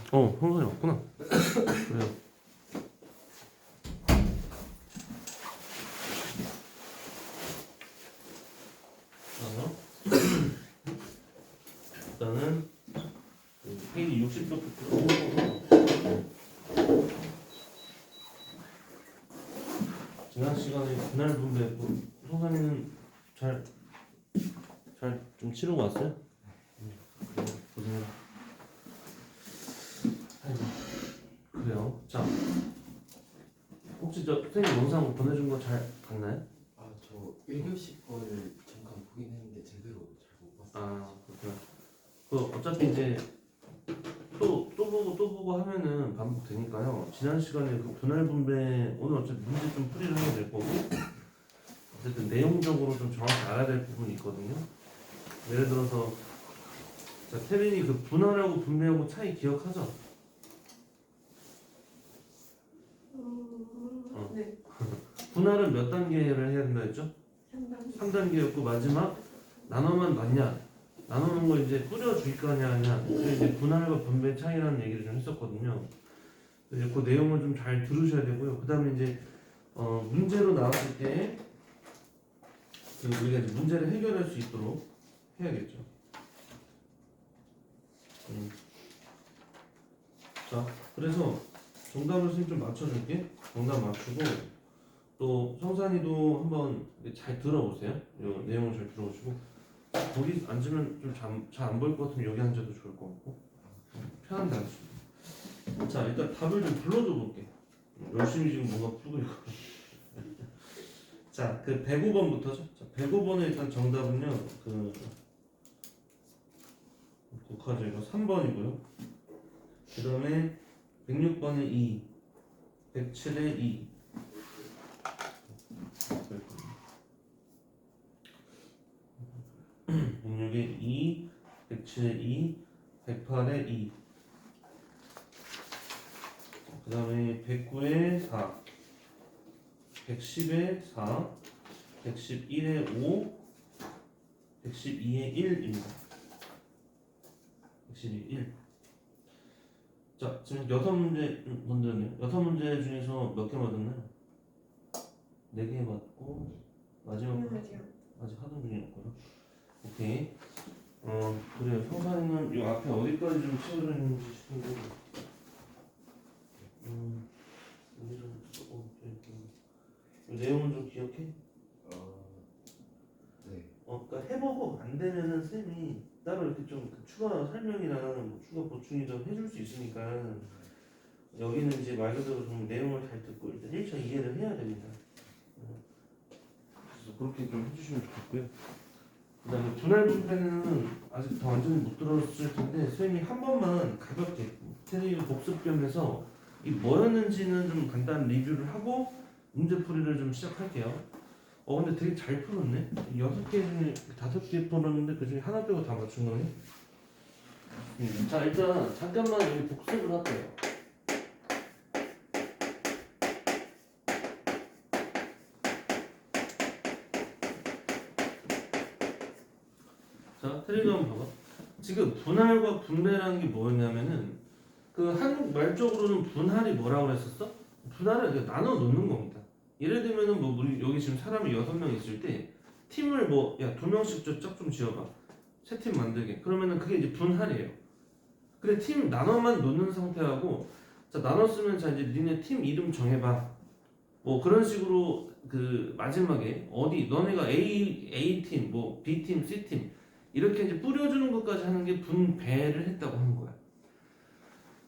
형선이 왔구나. 그래요. 일단은 페이지 60쪽부터 지난 시간에 분할 분배 형선이는 잘 좀 치르고 왔어요? 고생해라. 아이고, 그래요. 자, 혹시 저 선생님 영상 보내준 거 잘 봤나요? 아, 저 1교시 거를 잠깐 보긴 했는데 제대로 잘 못 봤어요. 아, 그렇구나. 그 어차피 이제 또 보고 하면은 반복되니까요. 지난 시간에 그 분할 분배 오늘 어차피 문제 좀 풀이를 해야 될 거고 어쨌든 내용적으로 좀 정확히 알아야 될 부분이 있거든요. 예를 들어서 자, 태빈이 그 분할하고 분배하고 차이 기억하죠? 네. 분할은 몇 단계를 해야 된다 했죠? 3단계였고 마지막 나눠만 맞냐? 나누는 거 이제 뿌려줄 거냐 하냐? 그게 이제 분할과 분배 차이라는 얘기를 좀 했었거든요. 이제 그 내용을 좀 잘 들으셔야 되고요. 그 다음에 이제 문제로 나왔을 때 우리가 이제 문제를 해결할 수 있도록 해야겠죠. 자, 그래서 정답을 선생님 좀 맞춰줄게. 정답 맞추고 또 성산이도 한번 잘 들어보세요. 이 내용을 잘 들어보시고 거기 앉으면 좀 잘 안 보일 것 같으면 여기 앉아도 좋을 것 같고 편한 데 앉으시면. 자, 일단 답을 좀 불러줘 볼게. 열심히 지금 뭔가 풀고 있거든. 자, 그 105번부터죠. 자, 105번의 일단 정답은요. 국화죠. 이거 3번이고요. 그 다음에 106번에 2, 107에 2. 106에 2, 107에 2, 108에 2. 그 다음에 109에 4, 110에 4, 111에 5, 112에 1입니다. 112에 1. 자, 지금 6문제네요. 6문제 중에서 몇 개 맞았나요? 4개 맞고 마지막 아직 하던 중이었고요. 오케이. 그래요. 성산이는 이 앞에 어디까지 좀 채워져 있는지 싶은데 여기 좀 내용은 좀 기억해? 네. 그러니까 해보고 안 되면은 쌤이 따로 이렇게 좀 추가 설명이나 뭐 추가 보충이 좀 해줄 수 있으니까 여기는 이제 말 그대로 좀 내용을 잘 듣고 일단 1차 이해를 해야 됩니다. 그래서 그렇게 좀 해주시면 좋겠고요. 그 다음에 분할 분배는 아직 더 완전히 못 들었을 텐데 선생님이 한 번만 가볍게 테레비 복습 겸 해서 이 뭐였는지는 좀 간단한 리뷰를 하고 문제풀이를 좀 시작할게요. 근데 되게 잘 풀었네. 6개 중에 5개 풀었는데 그 중에 하나 빼고 다 맞춘 거네. 자, 일단 잠깐만 여기 복습을 할게요. 자, 테레비 한번 봐봐. 지금 분할과 분배라는 게 뭐였냐면은 그 한국말적으로는 분할이 뭐라고 그랬었어? 분할을 그냥 나눠 놓는 겁니다. 예를 들면은 뭐 우리 여기 지금 사람이 6명 있을 때 팀을 야 2명씩 짝 좀 지어봐. 새 팀 만들게. 그러면은 그게 이제 분할이에요. 근데 팀 나눠만 놓는 상태하고 자 나눴으면 자 이제 니네 팀 이름 정해봐. 뭐 그런 식으로 그 마지막에 어디 너네가 A 팀, 뭐 B 팀, C 팀 이렇게 이제 뿌려주는 것까지 하는 게 분배를 했다고 하는 거야.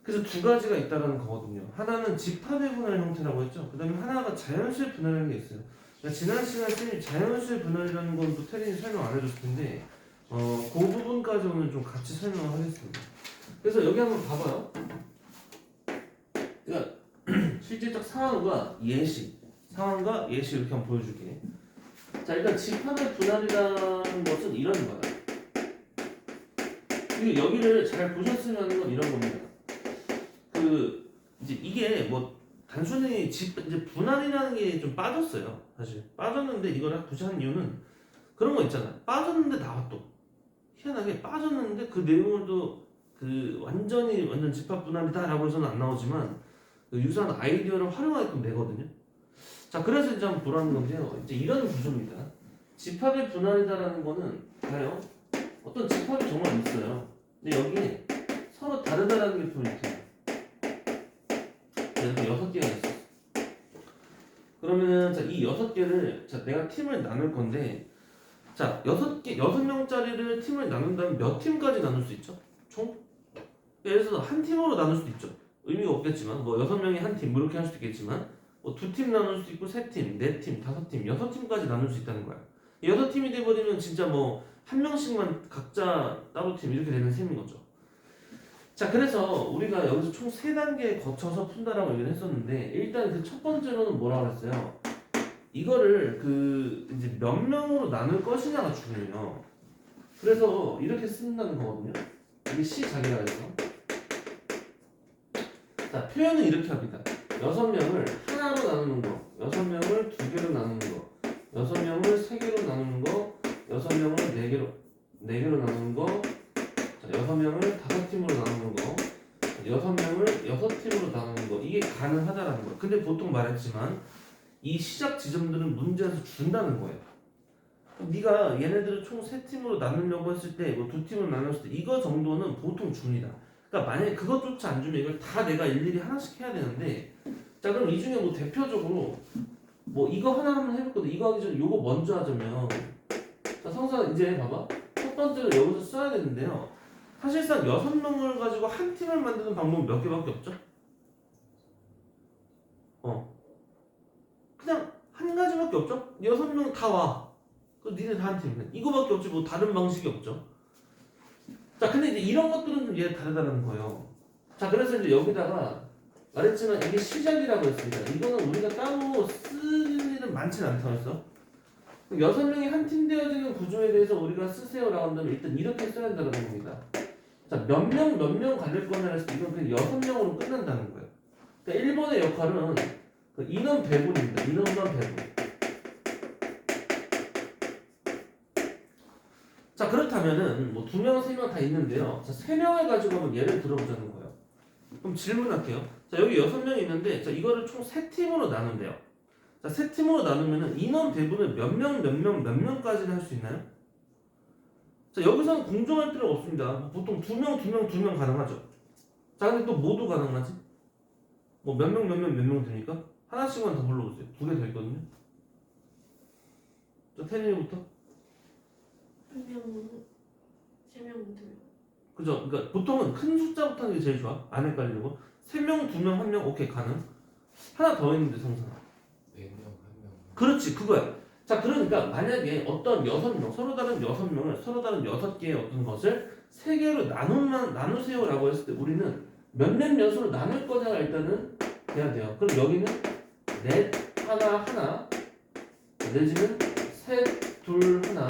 그래서 두 가지가 있다라는 거거든요. 하나는 집합의 분할 형태라고 했죠. 그 다음에 하나가 자연수의 분할이라는 게 있어요. 그러니까 지난 시간에 쌤이 자연수의 분할이라는 건 또 테린이 설명 안 해줬을 텐데 그 부분까지 오늘 좀 같이 설명을 하겠습니다. 그래서 여기 한번 봐봐요. 그러니까 실질적 상황과 예시 이렇게 한번 보여줄게. 자, 일단 집합의 분할이라는 것은 이런 거야. 그리고 여기를 잘 보셨으면 하는 건 이런 겁니다. 이제 이게 뭐 단순히 이제 분할이라는 게 좀 빠졌어요. 사실 빠졌는데 이걸 굳이 한 이유는 그런 거 있잖아. 빠졌는데 나와 또 희한하게 빠졌는데 그 내용을 또 그 완전 집합 분할이다라고 해서는 안 나오지만 그 유사한 아이디어를 활용하게끔 되거든요. 자, 그래서 이제 한번 보라는 건데요. 이제 이런 구조입니다. 집합의 분할이다라는 거는 봐요. 어떤 집합이 정말 있어요. 근데 여기에 서로 다르다라는 게 포인트예요. 이렇게 6개가 있어. 그러면 자, 이 6개를 자, 내가 팀을 나눌 건데 자, 6명짜리를 팀을 나눈다면 몇 팀까지 나눌 수 있죠? 총? 예를 들어서 한 팀으로 나눌 수도 있죠. 의미가 없겠지만 뭐 6명이 한 팀 뭐 이렇게 할 수도 있겠지만 뭐 2팀 나눌 수도 있고 3팀, 4팀, 5팀, 6팀까지 나눌 수 있다는 거야. 6팀이 돼버리면 진짜 뭐 한 명씩만 각자 따로 팀 이렇게 되는 셈인 거죠. 자, 그래서 우리가 여기서 총 3단계 거쳐서 푼다라고 얘기를 했었는데 일단 그 첫 번째로는 뭐라고 했어요? 이거를 그 이제 몇 명으로 나눌 것이냐가 중요해요. 그래서 이렇게 쓴다는 거거든요. 이게 C 자기가 해서 자, 표현은 이렇게 합니다. 6명을 하나로 나누는 거, 6명을 2개로 나누는 거, 6명을 3개로 나누는 거, 6명을 4개로 나누는 거, 자, 6명을 5팀으로 나누는 거, 6명을 6팀으로 나누는 거, 이게 가능하다라는 거예요. 근데 보통 말했지만 이 시작 지점들은 문제에서 준다는 거예요. 네가 얘네들을 총 3팀으로 나누려고 했을 때, 뭐 2팀으로 나눴을 때 이거 정도는 보통 줍니다. 그러니까 만약에 그것조차 안 주면 이걸 다 내가 일일이 하나씩 해야 되는데, 자, 그럼 이 중에 뭐 대표적으로 뭐 이거 하나 한번 해볼거든. 이거 하기 전에 요거 먼저 하자면, 자, 성사 이제 봐봐. 첫 번째로 여기서 써야 되는데요. 사실상 6명을 가지고 한 팀을 만드는 방법은 몇 개밖에 없죠? 그냥 한 가지밖에 없죠? 6명 다 와. 그 니네 다 한 팀. 이거밖에 없지 뭐 다른 방식이 없죠. 자, 근데 이제 이런 것들은 좀 얘 다르다는 거예요. 자, 그래서 이제 여기다가 말했지만 이게 시작이라고 했습니다. 이거는 우리가 따로 쓸 일은 많지는 않다고 했어. 6명이 한 팀 되어지는 구조에 대해서 우리가 쓰세요라고 한다면 일단 이렇게 써야 한다는 겁니다. 자, 몇 명 갈릴 거냐 했을 때 이건 그냥 6명으로 끝난다는 거예요. 그러니까 1번의 역할은 그 인원 배분입니다. 인원만 배분. 자, 그렇다면은 뭐 2명, 3명 다 있는데요. 자, 3명을 가지고 한번 예를 들어보자는 거예요. 그럼 질문할게요. 자, 여기 6명이 있는데 자, 이거를 총 3팀으로 나눈대요. 자, 3팀으로 나누면은 인원 배분을 몇 명까지는 할 수 있나요? 자, 여기서는 공정할 필요가 없습니다. 뭐 보통 2명 가능하죠. 자, 근데 또 모두 가능하지? 뭐 몇 명 되니까? 하나씩만 더 불러보세요. 2개 더 있거든요. 자, 태민이부터. 1명, 3명, 2명. 그죠? 그러니까 보통은 큰 숫자부터 하는 게 제일 좋아. 안 헷갈리고. 3명, 2명, 1명, 오케이, 가능. 하나 더 있는데, 상상. 4명, 1명. 그렇지, 그거야. 자, 그러니까 만약에 어떤 6명, 서로 다른 6명을, 서로 다른 6개의 어떤 것을 3개로 나누세요라고 했을 때 우리는 몇으로 나눌 거냐가 일단은 돼야 돼요. 그럼 여기는 넷, 하나, 내지는 셋, 둘, 하나,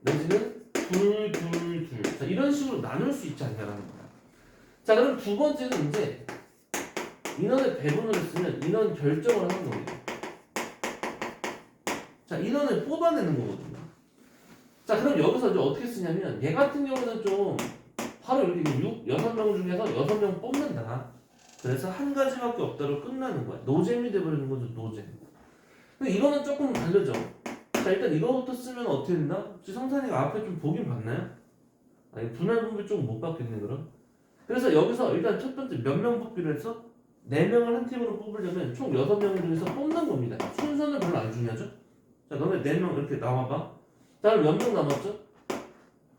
내지는 둘. 자, 이런 식으로 나눌 수 있지 않냐라는 거야. 자, 그럼 두 번째는 이제 인원의 배분을 했으면 인원 결정을 하는 겁니다. 자, 인원을 뽑아내는 거거든요. 자, 그럼 여기서 이제 어떻게 쓰냐면 얘 같은 경우는 좀 바로 이렇게 6명 중에서 6명 뽑는다. 그래서 한 가지밖에 없다로 끝나는 거야. 노잼이 돼버리는 거죠, 노잼. 근데 이거는 조금 다르죠. 자, 일단 이거부터 쓰면 어떻게 된다? 혹시 성산이가 앞에 좀 보긴 봤나요? 아니, 분할 분배 좀 못 봤겠네, 그럼? 그래서 여기서 일단 첫 번째 몇 명 뽑기로 했어? 4명을 한 팀으로 뽑으려면 총 6명 중에서 뽑는 겁니다. 순서는 별로 안 중요하죠? 자, 너네 4명 이렇게 나와봐. 자, 그럼 몇 명 남았죠?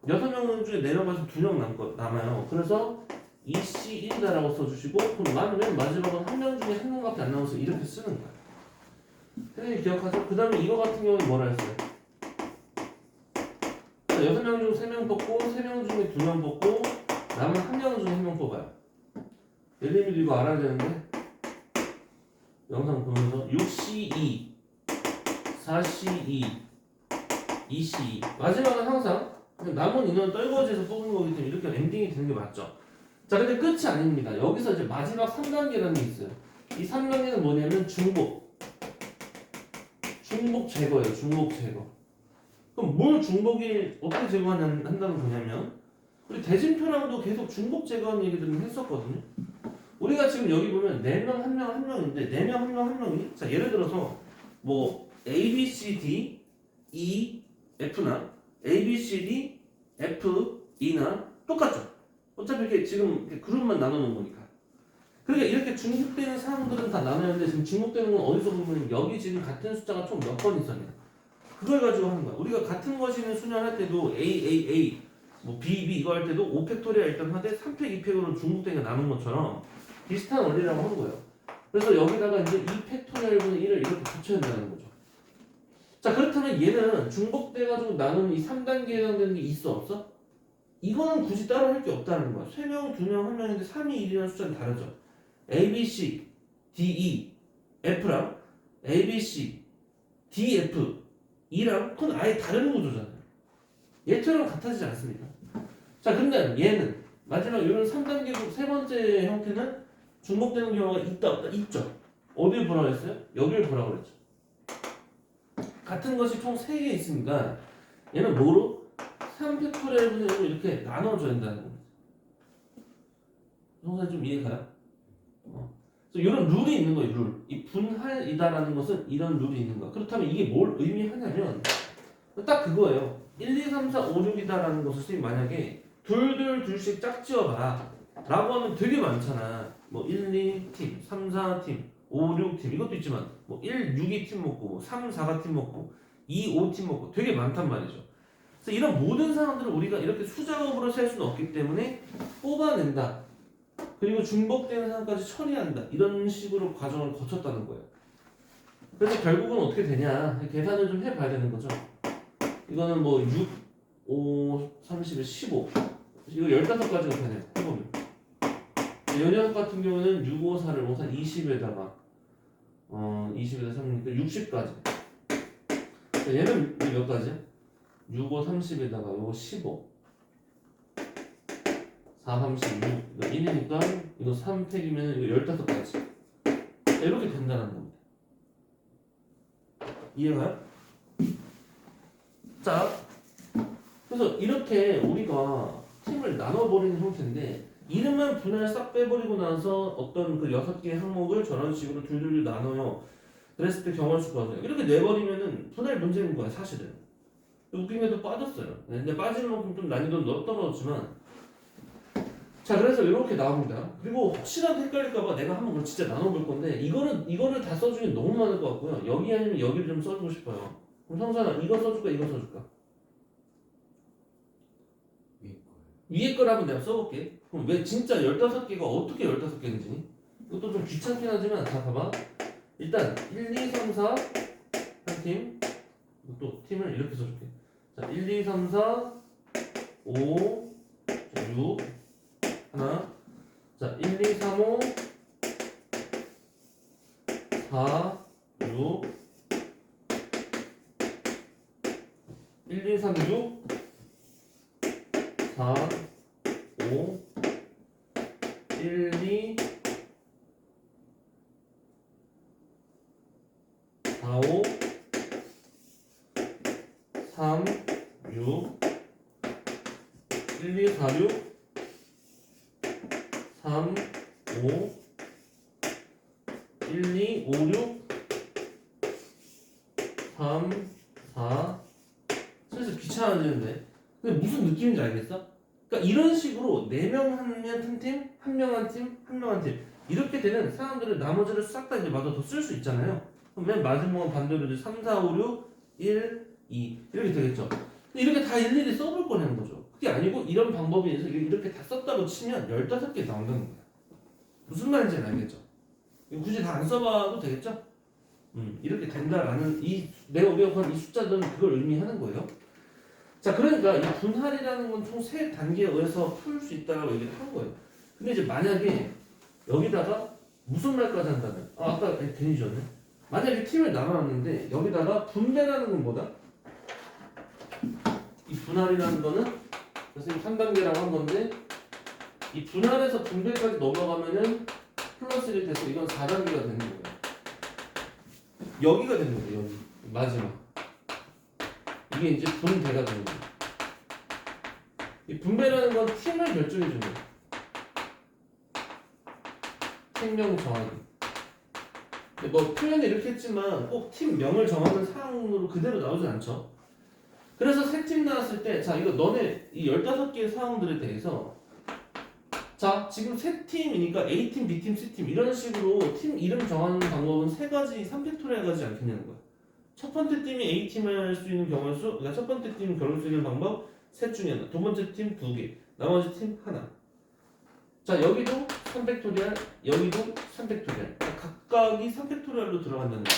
6명 중에 4명 가서 2명 남아요. 그래서 EC1이다라고 써주시고, 그럼 많으면 마지막은 한 명 중에 한 명밖에 안 남아서 이렇게 쓰는 거야. 선생님 기억하죠? 그 다음에 이거 같은 경우는 뭐라 했어요? 자, 6명 중 3명 뽑고, 3명 중에 2명 뽑고, 남은 1명 중에 1명 뽑아요. 예림이도 이거 알아야 되는데, 영상 보면서 6C2, 4C2, 2C2. 마지막은 항상 남은 인원 떨궈져서 뽑는 거기 때문에 이렇게 엔딩이 되는 게 맞죠. 자, 근데 끝이 아닙니다. 여기서 이제 마지막 3단계라는 게 있어요. 이 3단계는 뭐냐면 중복 제거예요. 중복 제거. 그럼 뭘 중복이 어떻게 제거한다는 거냐면 우리 대진표랑도 계속 중복 제거한 얘기들은 했었거든요. 우리가 지금 여기 보면 4명, 1명, 1명인데 4명, 1명, 1명이 자 예를 들어서 뭐 A, B, C, D, E, F나 A, B, C, D, F, E나 똑같죠. 어차피 이렇게 지금 이렇게 그룹만 나눠놓은 거니까. 그러니까 이렇게 중복되는 사람들은 다 나눠야하는데 지금 중복되는 건 어디서 보면 여기 지금 같은 숫자가 총 몇 번 있었냐. 그걸 가지고 하는 거야. 우리가 같은 것이는 수련할 때도 A, 뭐 B 이거 할 때도 5팩토리얼 일단 하되 3팩, 2팩으로 중복되게 나눈 것처럼 비슷한 원리라고 하는 거예요. 그래서 여기다가 이제 2팩토리얼분의 1을 이렇게 붙여야 된다는 거죠. 자 그렇다면 얘는 중복돼가지고 나누는 이 3단계에 해당되는 게 있어 없어? 이거는 굳이 따로 할 게 없다는 거야. 3명, 2명, 1명인데 3이 1이라는 숫자는 다르죠. A, B, C, D, E, F랑 A, B, C, D, F, E랑 그건 아예 다른 구조잖아요. 얘처럼 같아지지 않습니다. 자 근데 얘는 마지막 이런 3단계 세 번째 형태는 중복되는 경우가 있다 없다? 있죠. 어딜 보라고 했어요? 여기를 보라고 그랬죠. 같은 것이 총 3개 있으니까 얘는 뭐로? 3팩토리얼분의 1로 이렇게 나눠줘야 된다는 겁니다. 동사 좀 이해가요? 그래서 이런 룰이 있는 거예요. 룰. 이 분할이다라는 것은 이런 룰이 있는 거야. 그렇다면 이게 뭘 의미하냐면 딱 그거예요. 1, 2, 3, 4, 5, 6이다라는 것을 선생님 만약에 둘씩 짝지어봐 라고 하면 되게 많잖아. 뭐 1, 2팀, 3, 4팀, 5, 6팀 이것도 있지만 뭐 1, 6이 팀 먹고 뭐 3, 4가 팀 먹고 2, 5팀 먹고 되게 많단 말이죠. 그래서 이런 모든 상황들을 우리가 이렇게 수작업으로 셀 수는 없기 때문에 뽑아낸다. 그리고 중복되는 상황까지 처리한다. 이런 식으로 과정을 거쳤다는 거예요. 그래서 결국은 어떻게 되냐 계산을 좀 해봐야 되는 거죠. 이거는 뭐 6, 5, 30에 15 이거 15가지가 되네요. 해보면 이 녀석 같은 경우는 6, 5, 4를 5, 4, 20에다가 20에다 3이니까 60까지. 얘는 몇 가지야? 6, 5, 30에다가 요거 15 4, 36 이거 1이니까 이거 3팩이면 이거 15가지 이렇게 된다는 겁니다. 이해가요? 자 그래서 이렇게 우리가 팀을 나눠버리는 형태인데 이름만 분할 싹 빼버리고 나서 어떤 그 6개의 항목을 저런 식으로 둘둘 나눠요. 그랬을 때 경험수 구하세요. 이렇게 내버리면은 분할 문제인 거야 사실은. 웃긴 게도 빠졌어요. 근데 빠지는 만큼 좀 난이도는 떨어졌지만 자 그래서 이렇게 나옵니다. 그리고 혹시라도 헷갈릴까봐 내가 한번 진짜 나눠볼 건데 이거를 다 써주긴 너무 많을 것 같고요. 여기 아니면 여기를 좀 써주고 싶어요. 그럼 성산아 이거 써줄까 이거 써줄까? 위에 거라면 내가 써볼게. 그럼 왜 진짜 15개가 어떻게 15개인지 이것도 좀 귀찮긴 하지만 자 봐봐. 일단 1, 2, 3, 4 한 팀 또 팀을 이렇게 써줄게. 자 1, 2, 3, 4 5 6 하나 자 1, 2, 3, 5 4 6 1, 2, 3, 6 4 5 1, 2 4, 5 3 6 1, 2, 4, 6 3 5 1, 2 5, 6 3 4 슬슬 귀찮아지는데 근데 무슨 느낌인지 알겠어? 그러니까 이런 식으로 4명 하면 한 팀, 1명 한 팀, 1명 한 팀 이렇게 되는 사람들을 나머지를 싹 다 이제 마저 더 쓸 수 있잖아요. 그럼 맨 마지막은 반대로 이제 3, 4, 5, 6, 1, 2 이렇게 되겠죠. 근데 이렇게 다 일일이 써볼 거냐는 거죠. 그게 아니고 이런 방법에 의해서 이렇게 다 썼다고 치면 15개 나온다는 거야. 무슨 말인지는 알겠죠? 굳이 다 안 써봐도 되겠죠? 이렇게 된다라는 내가 우리가 구한 이 숫자들은 그걸 의미하는 거예요. 자 그러니까 이 분할이라는 건 총 3단계에 의해서 풀 수 있다고 얘기를 한 거예요. 근데 이제 만약에 여기다가 무슨 말까지 한다면 아까 괜히 줬네. 만약에 팀을 나눠놨는데 여기다가 분배라는 건 뭐다? 이 분할이라는 거는 선생님 3단계라고 한 건데 이 분할에서 분배까지 넘어가면은 플러스 1이 돼서 이건 4단계가 되는 거예요. 여기가 되는 거예요. 여기 마지막 이게 이제 분배가 되는 거예요. 이 분배라는 건 팀을 결정해 주는 거야. 팀명 정하기. 근데 뭐 표현이 이렇게 했지만 꼭 팀명을 정하는 사항으로 그대로 나오진 않죠. 그래서 세 팀 나왔을 때, 자, 이거 너네 이 15개의 사항들에 대해서, 자, 지금 세 팀이니까 A팀, B팀, C팀 이런 식으로 팀 이름 정하는 방법은 세 가지 3팩토리얼 가지 않겠냐는 거야. 첫 번째 팀이 A팀을 할 수 있는 경우의 수, 그러니까 첫 번째 팀이 결혼 수 있는 방법 셋 중에 하나, 두 번째 팀 2개, 나머지 팀 하나. 자, 여기도 3팩토리얼, 여기도 3팩토리얼. 각각이 3팩토리얼로 들어간다는 거야.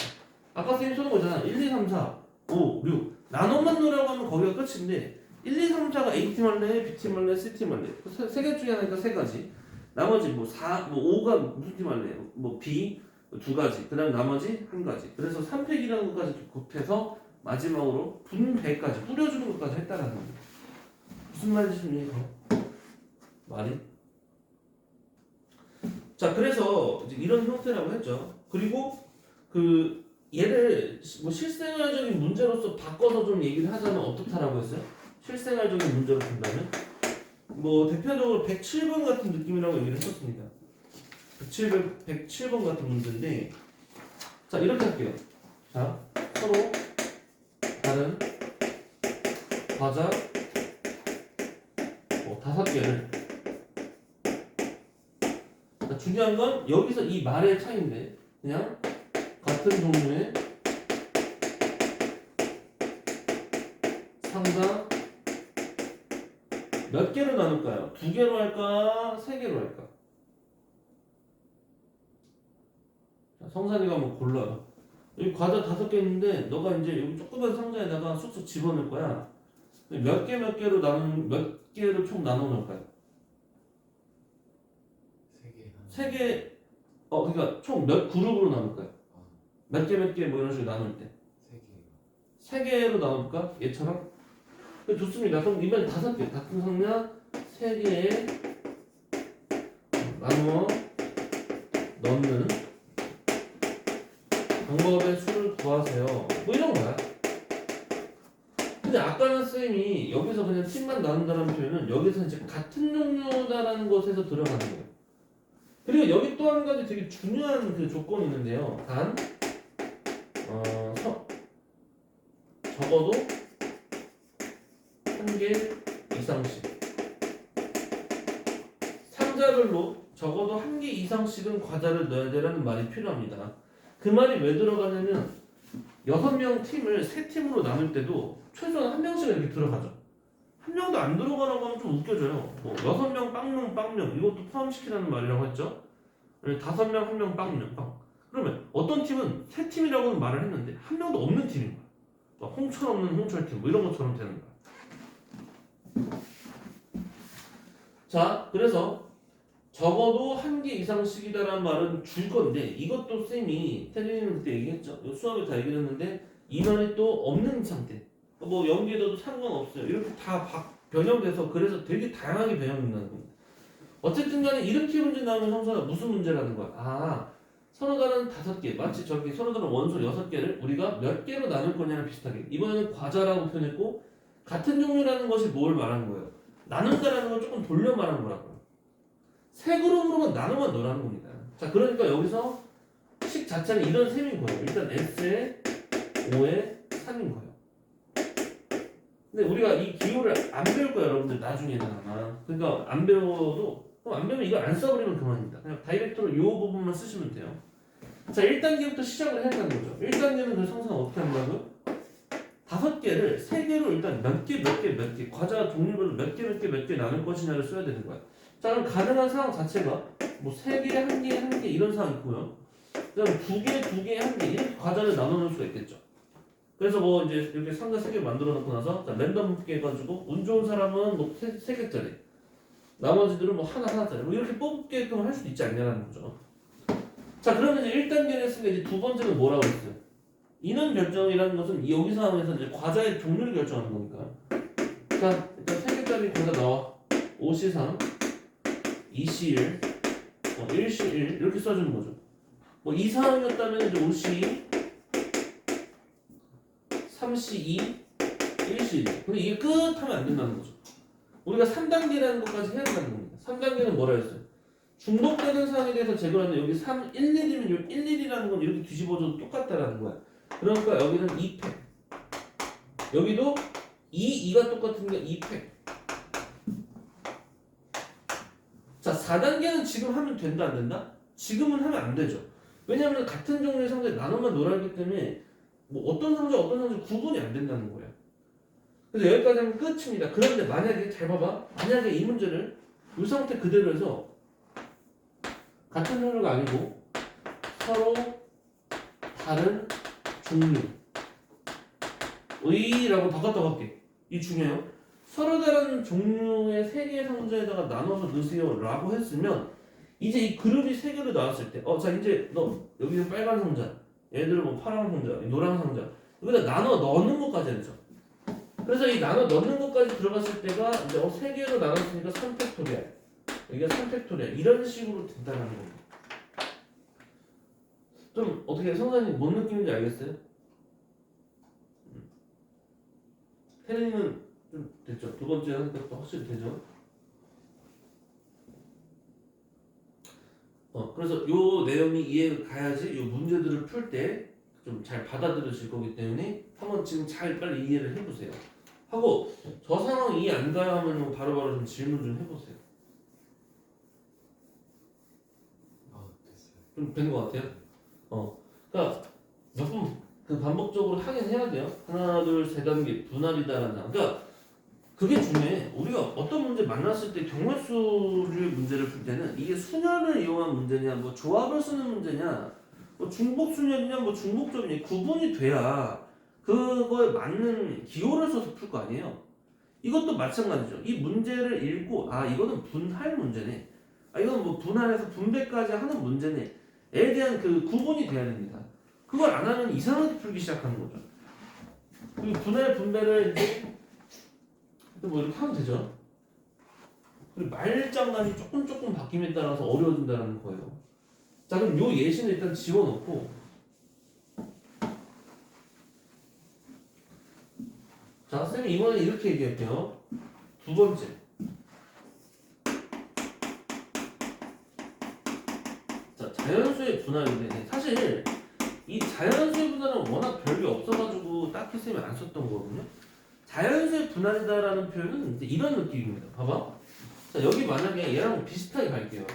아까 쌤이 쏘는 거잖아. 1, 2, 3, 4, 5, 6. 나눠만 놓으라고 하면 거기가 끝인데 1, 2, 3, 4가 A팀 할래, B팀 할래, C팀 할래. 세 개 중에 하나니까 세 가지. 나머지 뭐 4, 뭐 5가 무슨 팀 할래? 뭐 B 두 가지. 그다음 나머지 한 가지. 그래서 3팩이라는 것까지 곱해서 마지막으로 분배까지 뿌려주는 것까지 했다라는 거야. 무슨 말인지 좀 이해가? 말이? 자, 그래서 이제 이런 형태라고 했죠. 그리고 그 얘를 뭐 실생활적인 문제로서 바꿔서 좀 얘기를 하자면 어떻다라고 했어요? 실생활적인 문제로 본다면 뭐 대표적으로 107번 같은 느낌이라고 얘기를 했었습니다. 107번 같은 문제인데, 자, 이렇게 할게요. 자, 서로 다른 과자 5개를. 중요한 건 여기서 이 말의 차이인데, 그냥 같은 종류의 상자 몇 개로 나눌까요? 2개로 할까? 3개로 할까? 자, 성산이가 한번 골라요. 여기 과자 5개 있는데 너가 이제 여기 조그만 상자에다가 쑥쑥 집어넣을 거야. 몇 개로 몇 개로 총 나눠 놓을까요? 3개. 그러니까 총 몇 그룹으로 나눌까요? 몇 개 뭐 이런 식으로 나눌 때 3개로 나눌까? 얘처럼? 좋습니다. 그럼 이번엔 5개 같은 상자 3개에 나누어 넣는 방법의 수를 구하세요. 뭐 이런 거야. 근데 아까는 쌤이 여기서 그냥 팀만 나눈다는 표현은 여기서 이제 같은 종류다라는 것에서 들어가는 거예요. 그리고 여기 또 한 가지 되게 중요한 그 조건이 있는데요. 단 적어도 1개 이상씩 상자별로 적어도 1개 이상씩은 과자를 넣어야 되라는 말이 필요합니다. 그 말이 왜 들어가냐면 6명 팀을 3팀으로 나눌 때도 최소한 1명씩은 이렇게 들어가죠. 1명도 안 들어가라고 하면 좀 웃겨져요. 뭐 6명 빵명 이것도 포함시키라는 말이라고 했죠. 5명 1명 빵명 빵. 그러면 어떤 팀은 3팀이라고는 말을 했는데 1명도 없는 팀인 거야. 막 홍철 없는 홍철팀 뭐 이런 것처럼 되는 거야. 자, 그래서 적어도 1개 이상씩이다라는 말은 줄 건데 이것도 쌤이 태진이는 그때 얘기했죠. 수업에 다 얘기했는데 인원이 또 없는 상태. 뭐 연계도도 상관없어요. 이렇게 다 변형돼서 그래서 되게 다양하게 변형된다는 겁니다. 어쨌든 간에 이렇게 문제 나오면 성사가 무슨 문제라는 거야? 서로 다른 5개, 마치 저기 서로 다른 원소 6개를 우리가 몇 개로 나눌 거냐랑 비슷하게 이번에는 과자라고 표현했고 같은 종류라는 것이 뭘 말하는 거예요? 나눈다라는 걸 조금 돌려 말하는 거라고요. 세 그룹으로만 나눠만 넣으라는 겁니다. 자, 그러니까 여기서 식 자체는 이런 셈인 거예요. 일단 S에 5에 3인 거예요. 근데 우리가 이 기호를 안 배울 거예요, 여러분들 나중에는 아마. 그러니까 안 배워도 그럼 안 배우면 이거 안 써버리면 그만입니다. 그냥 다이렉트로 이 부분만 쓰시면 돼요. 자, 1단계부터 시작을 해야 하는 거죠. 1단계는 그 성사는 어떻게 한다고요? 5개를 3개로 일단 몇 개 과자 종류별로 몇 개 나눌 것이냐를 써야 되는 거야. 자, 그럼 가능한 상황 자체가 뭐 3개, 1개 이런 상황이 있고요. 그다음 2개, 1개 이렇게 과자를 나눠 놓을 수가 있겠죠. 그래서 뭐 이제 이렇게 상자 3개 만들어 놓고 나서 자, 랜덤 뽑기 해가지고 운 좋은 사람은 뭐 3개짜리 나머지들은 뭐 하나짜리 뭐 이렇게 뽑게끔 할 수도 있지 않냐는 거죠. 자, 그러면 이제 1단계를 했으니까 이제 두 번째는 뭐라고 했어요? 인원 결정이라는 것은 여기 상황에서 이제 과자의 종류를 결정하는 거니까. 자, 일단 3개짜리 과자 나와. 5C3, 2C1, 1C1 이렇게 써주는 거죠. 뭐 이 상황이었다면 이제 5C2, 3C2, 1C1. 근데 이게 끝 하면 안 된다는 거죠. 우리가 3단계라는 것까지 해야 된다는 겁니다. 3단계는 뭐라 했어요? 중복되는 사항에 대해서 제거하는데 여기 3, 1, 1이면 요 1, 1이라는 건 이렇게 뒤집어줘도 똑같다라는 거야. 그러니까 여기는 2팩. 여기도 2, 2가 똑같은 게 2팩. 자, 4단계는 지금 하면 된다 안 된다? 지금은 하면 안 되죠. 왜냐하면 같은 종류의 상자에 나눠만 놀아있기 때문에 뭐 어떤 상자 구분이 안 된다는 거예요. 그래서 여기까지 하면 끝입니다. 그런데 만약에 잘 봐봐. 만약에 이 문제를 이 상태 그대로 해서 같은 종류가 아니고 서로 다른 종류의라고 바꿨다고 할게. 이 중요해요. 서로 다른 종류의 세 개의 상자에다가 나눠서 넣으세요 라고 했으면 이제 이 그룹이 세 개로 나왔을 때 자 이제 너 여기는 빨간 상자 얘들은 뭐 파란 상자 노란 상자 여기다 나눠 넣는 것까지 했죠. 그래서 이 나눠 넣는 것까지 들어갔을 때가 이제 세 개로 나눴으니까 3팩토리얼 여기가 3팩토리얼 이런 식으로 된다는 겁니다. 좀 어떻게 성사님 뭔 느낌인지 알겠어요? 태린이는 좀 됐죠? 두 번째 하니까 또 확실히 되죠? 그래서 요 내용이 이해가 가야지 요 문제들을 풀 때 좀 잘 받아들여질 거기 때문에 한번 지금 잘 빨리 이해를 해보세요. 하고 저 상황 이해 안 가요 하면 바로바로 좀 질문 좀 해보세요. 됐어요. 좀 된 것 같아요? 그러니까 몇 번 그 반복적으로 하긴 해야 돼요. 하나, 둘, 세 단계 분할이다라는 상. 그러니까 그게 중요해. 우리가 어떤 문제 만났을 때 경우수의 문제를 풀 때는 이게 수열을 이용한 문제냐, 뭐 조합을 쓰는 문제냐, 뭐 중복수열이냐, 뭐 중복점이냐 구분이 돼야 그거에 맞는 기호를 써서 풀 거 아니에요. 이것도 마찬가지죠. 이 문제를 읽고 이거는 분할 문제네. 이건 뭐 분할해서 분배까지 하는 문제네. 에 대한 그 구분이 돼야 됩니다. 그걸 안 하면 이상하게 풀기 시작하는 거죠. 그리고 분할 분배를 이제 뭐 이렇게 하면 되죠. 그리고 말장난이 조금 바뀜에 따라서 어려워진다는 거예요. 자, 그럼 요 예시는 일단 지워놓고 자, 쌤이 이번에 이렇게 얘기할게요. 두 번째. 자, 자연수의 분할인데 사실 이 자연수의 분할은 워낙 별게 없어가지고 딱히 쌤이 안 썼던 거거든요. 자연수의 분할이다라는 표현은 이제 이런 느낌입니다. 봐봐. 자, 여기 만약에 얘랑 비슷하게 갈게요.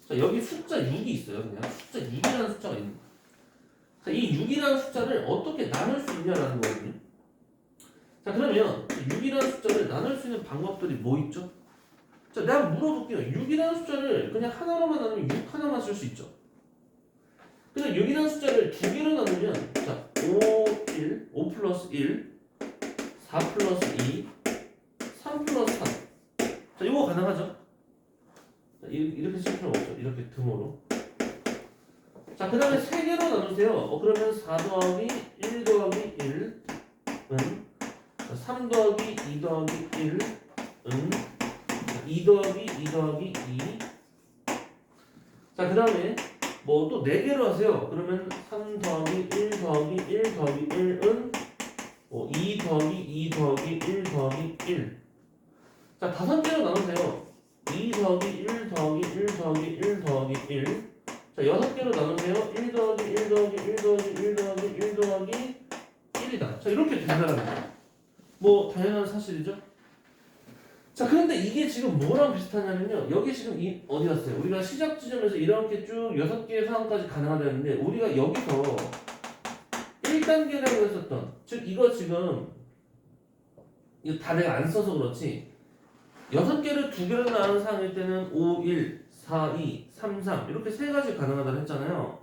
자, 여기 숫자 6이 있어요. 그냥 숫자 6이라는 숫자가 있는 거예요. 자, 이 6이라는 숫자를 어떻게 나눌 수 있냐라는 거거든요. 자, 그러면 6이라는 숫자를 나눌 수 있는 방법들이 뭐 있죠? 자, 내가 물어볼게요. 6이라는 숫자를 그냥 하나로만 나누면 6 하나만 쓸 수 있죠. 그래서 6이라는 숫자를 두 개로 나누면 자, 5 플러스 1, 4 플러스 2, 3 플러스 3. 자, 이거 가능하죠? 자, 이렇게 쓸 필요 없죠. 이렇게 등으로. 자, 그 다음에 세 개로 나누세요. 그러면 4 더하기 1 더하기 1은 3 더하기 2 더하기 1은 2 더하기 2 더하기 2. 자, 그 다음에 뭐 또 4개로 하세요. 그러면 3 더하기 1 더하기 1 더하기 1은 2 더하기 2 더하기 1 더하기 1. 자, 5개로 나누세요. 2 더하기 1 더하기 1 더하기 1 더하기 1. 자, 6개로 나누세요. 1 더하기 1 더하기 1 더하기 1 더하기 1 더하기 1이다. 자, 이렇게 된다는 거예요. 뭐 당연한 사실이죠. 자, 그런데 이게 지금 뭐랑 비슷하냐면요. 여기 지금 어디 갔어요? 우리가 시작 지점에서 이렇게 쭉 6개의 상황까지 가능하다는데 우리가 여기서 1단계라고 했었던 즉 이거 지금 이거 다 내가 안 써서 그렇지 6개를 2개로 나눈 상황일 때는 5, 1, 4, 2, 3, 3 이렇게 세 가지 가능하다고 했잖아요.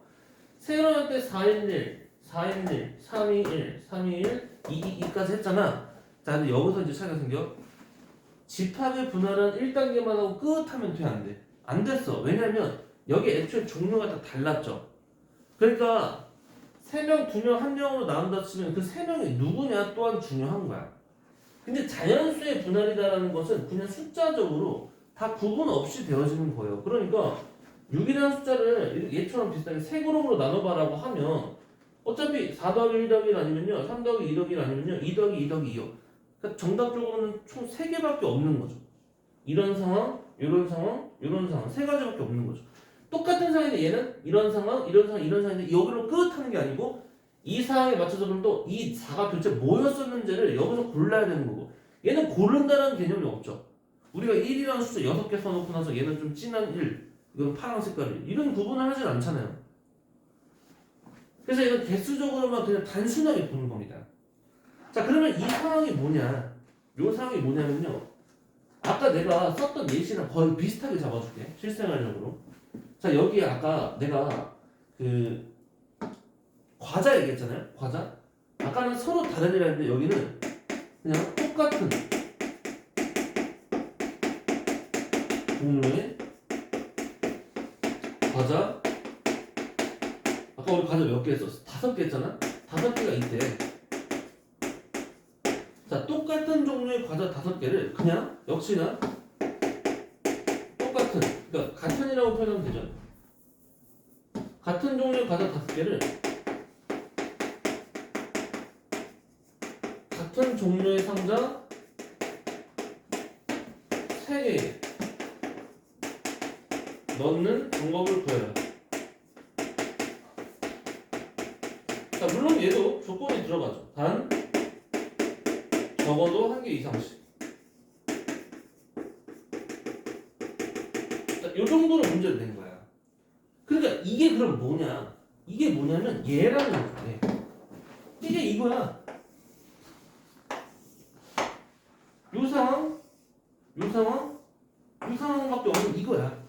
세 개로 할 때 4, 1, 1, 4, 1, 1, 3, 2, 1, 3, 2, 1, 2, 2, 2까지 했잖아. 자, 근데 여기서 이제 차이가 생겨. 집합의 분할은 1단계만 하고 끝 하면 돼, 안 돼? 안 됐어. 왜냐면 여기 애초에 종류가 다 달랐죠. 그러니까 3명, 2명, 1명으로 나눈다 치면 그 3명이 누구냐 또한 중요한 거야. 근데 자연수의 분할이다라는 것은 그냥 숫자적으로 다 구분 없이 되어지는 거예요. 그러니까 6이라는 숫자를 얘처럼 비슷하게 3그룹으로 나눠봐라고 하면 어차피 4 더하기 1 더하기 1 아니면요 3 더하기 2 더하기 1 아니면요 2 더하기 2 더하기 2요. 그러니까 정답적으로는 총 3개밖에 없는 거죠. 이런 상황, 이런 상황, 이런 상황 세 가지밖에 없는 거죠. 똑같은 상황인데 얘는 이런 상황, 이런 상황, 이런 상황인데 여기로 끝 하는 게 아니고 이 상황에 맞춰서 그럼 또 이 4가 도대체 뭐였었는지를 여기서 골라야 되는 거고 얘는 고른다는 개념이 없죠. 우리가 1이라는 숫자 6개 써놓고 나서 얘는 좀 진한 1, 이건 파란 색깔이 이런 구분을 하진 않잖아요. 그래서 이건 개수적으로만 그냥 단순하게 보는 겁니다. 자 그러면 이 상황이 뭐냐? 이 상황이 뭐냐면요. 아까 내가 썼던 예시랑 거의 비슷하게 잡아줄게. 실생활적으로. 자 여기 아까 내가 그 과자 얘기했잖아요. 과자. 아까는 서로 다르리라 했는데 여기는 그냥 똑같은 종류의 과자. 아까 우리 과자 몇 개 했었어? 5개 했잖아? 5개가 있대. 자, 똑같은 종류의 과자 5개를 그냥 역시나 똑같은, 그러니까 같은이라고 표현하면 되죠. 같은 종류의 과자 5개를 같은 종류의 상자 3개에 넣는 방법을 구해라. 자, 물론 얘도 조건이 들어가죠. 단 적어도 1개 이상씩. 자, 이 정도로 문제를 낸 거야. 그러니까 이게 그럼 뭐냐? 이게 뭐냐면 얘라는 거지. 이게 이거야. 요 상황, 요 상황, 요 상황밖에 없는 이거야.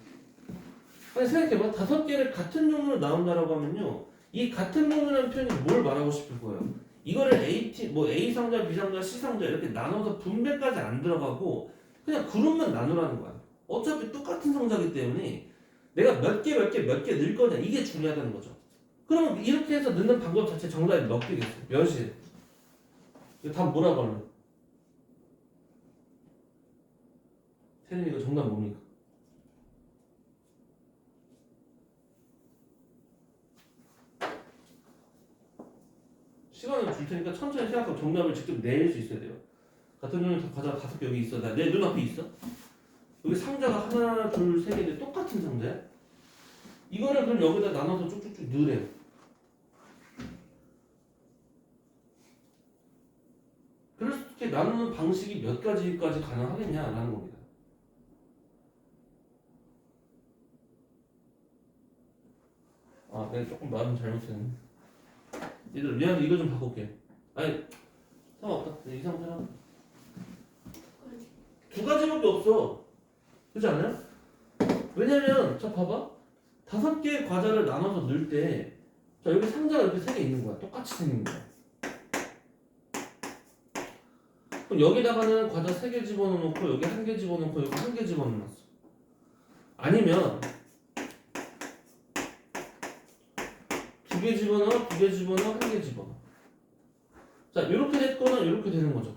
아니 생각해봐. 5개를 같은 종류로 나온다라고 하면요. 이 같은 종류라는 표현이 뭘 말하고 싶을 거예요. 이거를 A 상자, B 상자, C 상자 이렇게 나눠서 분배까지 안 들어가고 그냥 그룹만 나누라는 거야. 어차피 똑같은 상자이기 때문에 내가 몇 개 넣을 거냐 이게 중요하다는 거죠. 그러면 이렇게 해서 넣는 방법 자체 정답이 몇 개겠어? 몇이? 이거 답 뭐라고 하면? 세린이 이거 정답 뭡니까? 시간을 줄 테니까 천천히 생각하고 정답을 직접 낼 수 있어야 돼요. 같은 종류의 과자 5개 여기 있어. 내 눈앞에 있어. 여기 상자가 하나, 둘, 세 개인데 똑같은 상자야. 이거를 그럼 여기다 나눠서 쭉쭉쭉 넣으래요. 그렇게 나누는 방식이 몇 가지까지 가능하겠냐라는 겁니다. 아, 내가 조금 말은 잘못했네. 얘들 미안해, 이거 좀 바꿀게. 아니, 상관없다. 이 상태는 두 가지밖에 없어. 그렇지 않아요? 왜냐면 자 봐봐. 5개의 과자를 나눠서 넣을 때 자 여기 상자가 이렇게 3개 있는 거야. 똑같이 생긴 거야. 그럼 여기다가는 과자 3개 집어넣고 여기 1개 집어넣고 여기 1개 집어넣었어. 아니면 2개 집어넣어, 2개 집어넣어, 1개 집어넣어. 자 이렇게 됐거나 이렇게 되는 거죠.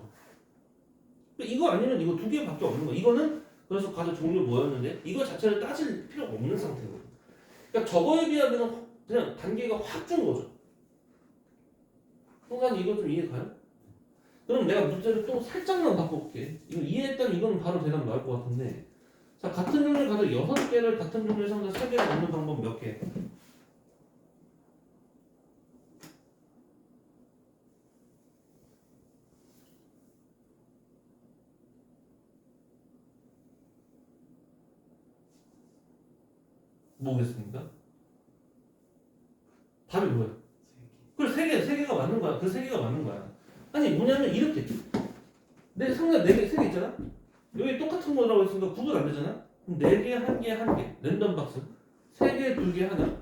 이거 아니면 이거 2개밖에 없는 거야. 이거는 그래서 과자 종류 뭐였는데 이거 자체를 따질 필요가 없는 상태거든. 그러니까 저거에 비하면 그냥 단계가 확 준 거죠. 순간 이거 좀 이해 가요? 그럼 내가 문제를 또 살짝만 바꿔볼게. 이거 이해했다면 이건 바로 대답 나올 것 같은데. 자 같은 종류의 과자 6개를 같은 종류의 상자 3개를 넣는 방법 몇 개? 뭐겠습니까? 답이 뭐야? 그래 3개가 맞는 거야. 그 3개가 맞는 거야. 아니 뭐냐면 이렇게 내 상자 4개, 3개 있잖아? 여기 똑같은 거라고 했으니까 구분 안 되잖아? 그럼 4개, 1개, 1개 랜덤 박스 3개, 2개, 하나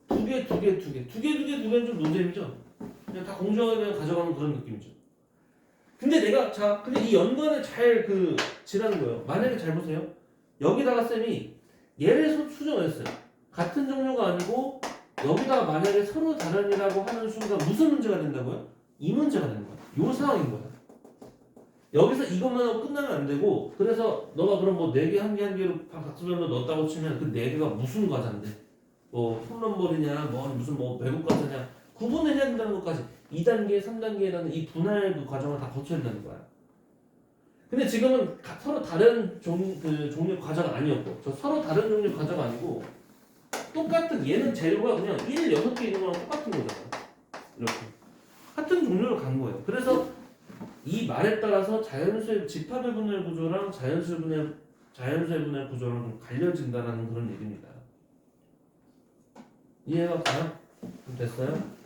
2개, 2개, 2개 2개는 좀 논쟁이죠? 그냥 다 공정하게 가져가는 그런 느낌이죠. 근데 내가 근데 이 연관을 잘 지라는 거예요. 만약에 잘 보세요. 여기다가 쌤이 얘를 수정했어요. 같은 종류가 아니고 여기다가 만약에 서로 다른이라고 하는 순간 무슨 문제가 된다고요? 이 문제가 되는 거야. 요 상황인 거야. 여기서 이것만 하고 끝나면 안 되고 그래서 너가 그럼 뭐 4개, 1개로 박수면서 넣었다고 치면 그 4개가 무슨 과자인데 뭐 홈런볼이냐 무슨 외국 과자냐 구분을 해야 된다는 것까지 2단계, 3단계라는 이 분할 과정을 다 거쳐야 된다는 거야. 근데 지금은 서로 다른 종류 과자가 아니었고 저 서로 다른 종류 과자가 아니고 똑같은 얘는 재료가 그냥 6개 있는 거랑 똑같은 거잖아요. 이렇게 같은 종류로 간 거예요. 그래서 이 말에 따라서 자연수의 집합의 분할 구조랑 자연수의 분할 구조랑 좀 갈려진다라는 그런 얘기입니다. 이해가 가요? 좀 됐어요?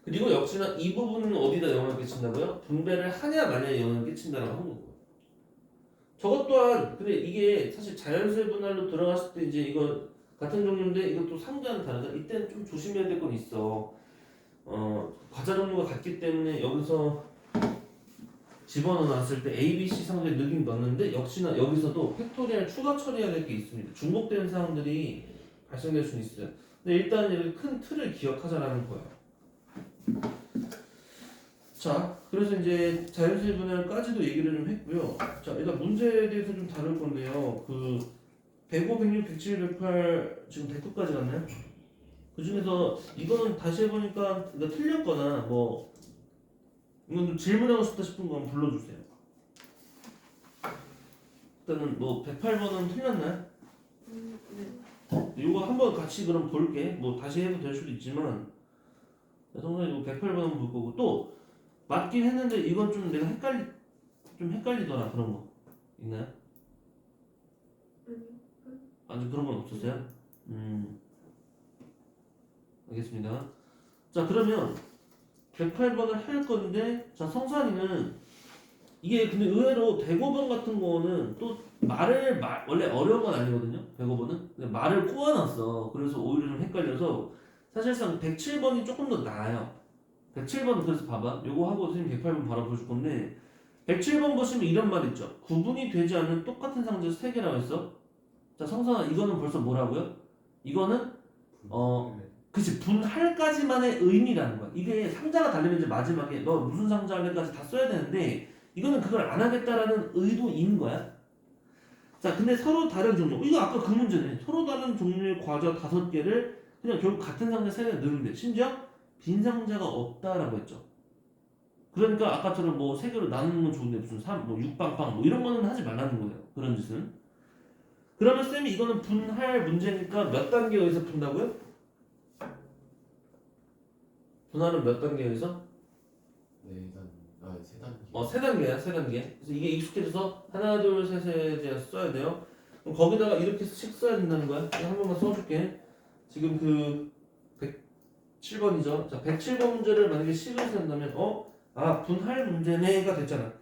그리고 역시나 이 부분은 어디다 영향을 끼친다고요? 분배를 하냐 마냐에 영향을 끼친다라고 한 거고. 저것 또한 근데 이게 사실 자연수의 분할로 들어갔을 때 이제 이거 같은 종류인데 이것도 상자는 다르다. 이때는 좀 조심해야 될 건 있어. 과자 종류가 같기 때문에 여기서 집어넣어 놨을 때 A, B, C 상자에 넣긴 넣는데 역시나 여기서도 팩토리얼 추가 처리해야 될 게 있습니다. 중복되는 사항들이 발생될 수는 있어요. 근데 일단 여기 큰 틀을 기억하자라는 거예요. 자, 그래서 이제 자연수의 분할까지도 얘기를 좀 했고요. 자, 일단 문제에 대해서 좀 다룰 건데요. 105, 106, 107, 108 지금 100도까지 갔나요? 그 중에서 이거는 다시 해보니까 이거 틀렸거나 뭐 이건 좀 질문하고 싶다 싶은 거 한번 불러주세요. 일단은 뭐 108번은 틀렸나요? 네. 이거 한번 같이 그럼 볼게. 뭐 다시 해도 될 수도 있지만 성선이 이거 108번 한번 볼 거고 또 맞긴 했는데 이건 좀 내가 헷갈리더라 그런 거 있나요? 아직 그런 건 없었어요? 알겠습니다. 자 그러면 108번을 할 건데 자 성산이는 이게 근데 의외로 105번 같은 거는 또 원래 어려운 건 아니거든요. 105번은 근데 말을 꼬아놨어. 그래서 오히려 좀 헷갈려서 사실상 107번이 조금 더 나아요. 107번 그래서 봐봐. 요거 하고 선생님 108번 바로 보여줄 건데 107번 보시면 이런 말 있죠. 구분이 되지 않는 똑같은 상자 3개라고 했어. 자 성산아 이거는 벌써 뭐라고요? 이거는 그치 분할까지만의 의미라는 거야. 이게 상자가 달리면 이제 마지막에 너 무슨 상자 할래까지 다 써야 되는데 이거는 그걸 안 하겠다라는 의도인 거야. 자 근데 서로 다른 종류 이거 아까 그 문제네. 서로 다른 종류의 과자 5개를 그냥 결국 같은 상자 3개에 넣는데 심지어 빈 상자가 없다라고 했죠. 그러니까 아까처럼 뭐 3개로 나누는 건 좋은데 무슨 6빵빵 뭐 이런 거는 하지 말라는 거예요. 그런 짓은. 그러면 쌤이 이거는 분할 문제니까 몇 단계에 의해서 푼다고요? 분할은 몇 단계에 의해서? 네, 세 단계. 3단계야, 3단계. 그래서 이게 익숙해져서 하나, 둘, 셋에 대해서 써야 돼요. 그럼 거기다가 이렇게씩 써야 된다는 거야. 한 번만 써줄게. 지금 107번이죠. 자, 107번 문제를 만약에 식을 쓴다면, 분할 문제네가 됐잖아.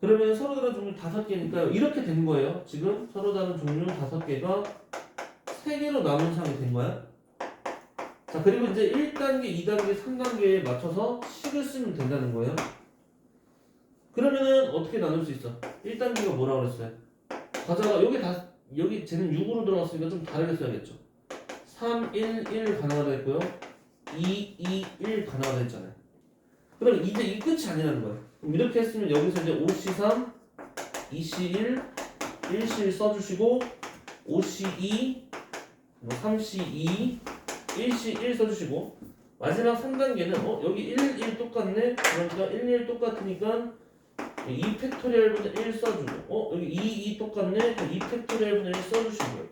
그러면 서로 다른 종류 5개니까 이렇게 된 거예요. 지금 서로 다른 종류 5개가 3개로 남은 상이 된 거야. 자, 그리고 이제 1단계, 2단계, 3단계에 맞춰서 식을 쓰면 된다는 거예요. 그러면은 어떻게 나눌 수 있어? 1단계가 뭐라고 그랬어요? 과자가 여기 쟤는 6으로 들어갔으니까 좀 다르게 써야겠죠. 3, 1, 1 가나가 됐고요. 2, 2, 1 가나가 됐잖아요. 그럼 이제 이 끝이 아니라는 거예요. 그럼 이렇게 했으면 여기서 이제 5C3, 2C1, 1C1 써주시고 5C2, 3C2, 1C1 써주시고 마지막 3단계는 여기 1, 1 똑같네? 그러니까 1, 1 똑같으니까 2 팩토리얼분의 1 써주고 여기 2, 2 똑같네? 2 팩토리얼분의 1 써주시고요.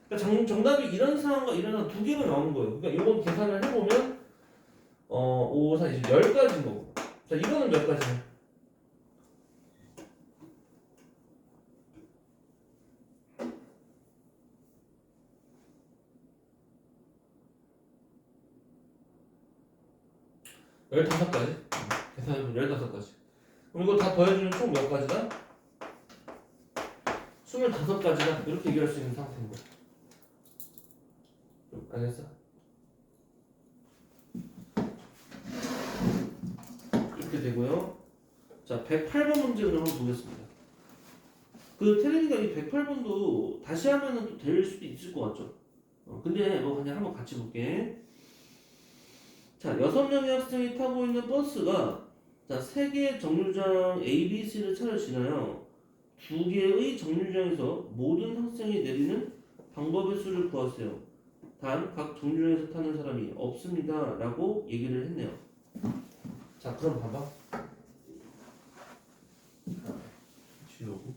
그러니까 정답이 이런 상황과 이런 상황 2개가 나오는 거예요. 그러니까 이건 계산을 해보면 5, 4, 20, 10가지인 거고. 자 이거는 몇 가지냐? 열다섯 가지. 계산해보면 15가지. 그럼 이거 다 더해주면 총 몇 가지다? 25가지다. 이렇게 얘기할 수 있는 상태인 거야. 알겠어? 이렇게 되고요. 자, 108번 문제를 한번 보겠습니다. 테레비가 이 108번도 다시 하면은 또 될 수도 있을 것 같죠? 근데 뭐 그냥 한번 같이 볼게. 자, 6명의 학생이 타고 있는 버스가 자, 3개의 정류장 A, B, C를 차를 지나요. 2개의 정류장에서 모든 학생이 내리는 방법의 수를 구하세요. 단 각 정류장에서 타는 사람이 없습니다. 라고 얘기를 했네요. 자, 그럼 봐봐. 지우고.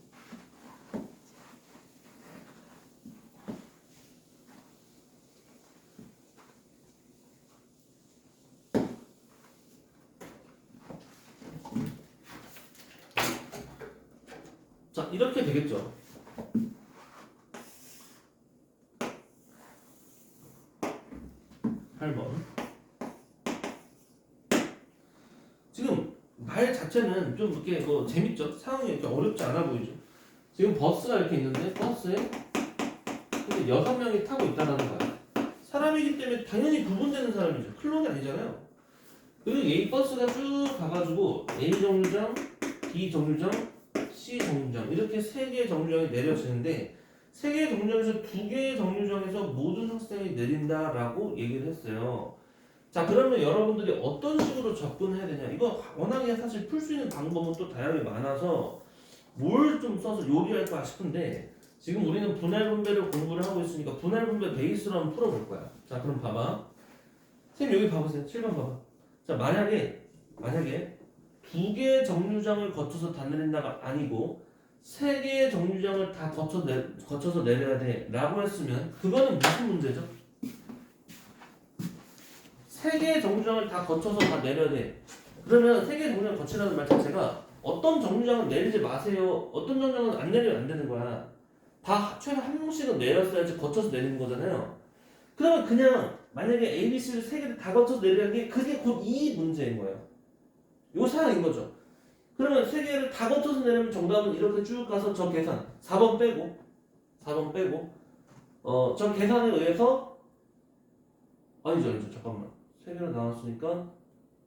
자, 이렇게 되겠죠. (8번) 지금 말 자체는 좀 이렇게 뭐 재밌죠? 상황이 이렇게 어렵지 않아 보이죠? 지금 버스가 이렇게 있는데 버스에 근데 6명이 타고 있다는 거야. 사람이기 때문에 당연히 구분되는 사람이죠. 클론이 아니잖아요. 그리고 이 버스가 쭉 가가지고 A 정류장, B 정류장, C 정류장 이렇게 3개의 정류장이 내려지는데 3개의 정류장에서 2개의 정류장에서 모든 학생이 내린다라고 얘기를 했어요. 자, 그러면 여러분들이 어떤 식으로 접근해야 되냐? 이거 워낙에 사실 풀 수 있는 방법은 또 다양하게 많아서 뭘 좀 써서 요리할까 싶은데 지금 우리는 분할 분배를 공부를 하고 있으니까 분할 분배 베이스로 한번 풀어볼 거야. 자, 그럼 봐봐. 선생님 여기 봐보세요. 7번 봐봐. 자, 만약에 2개의 정류장을 거쳐서 다 내린다가 아니고 3개의 정류장을 다 거쳐서 내려야 돼 라고 했으면 그거는 무슨 문제죠? 3개의 정류장을 다 거쳐서 다 내려야 돼. 그러면 3개의 정류장을 거치라는 말 자체가 어떤 정류장은 내리지 마세요. 어떤 정류장은 안 내리면 안 되는 거야. 다 최소 한 명씩은 내렸어야지 거쳐서 내리는 거잖아요. 그러면 그냥 만약에 A, B, C를 3개를 다 거쳐서 내리는 게 그게 곧 이 문제인 거예요. 요 사항인 거죠. 그러면 3개를 다 거쳐서 내리면 정답은 이렇게 쭉 가서 저 계산 4번 빼고 저 계산에 의해서 아니죠 잠깐만 3개로 나눴으니까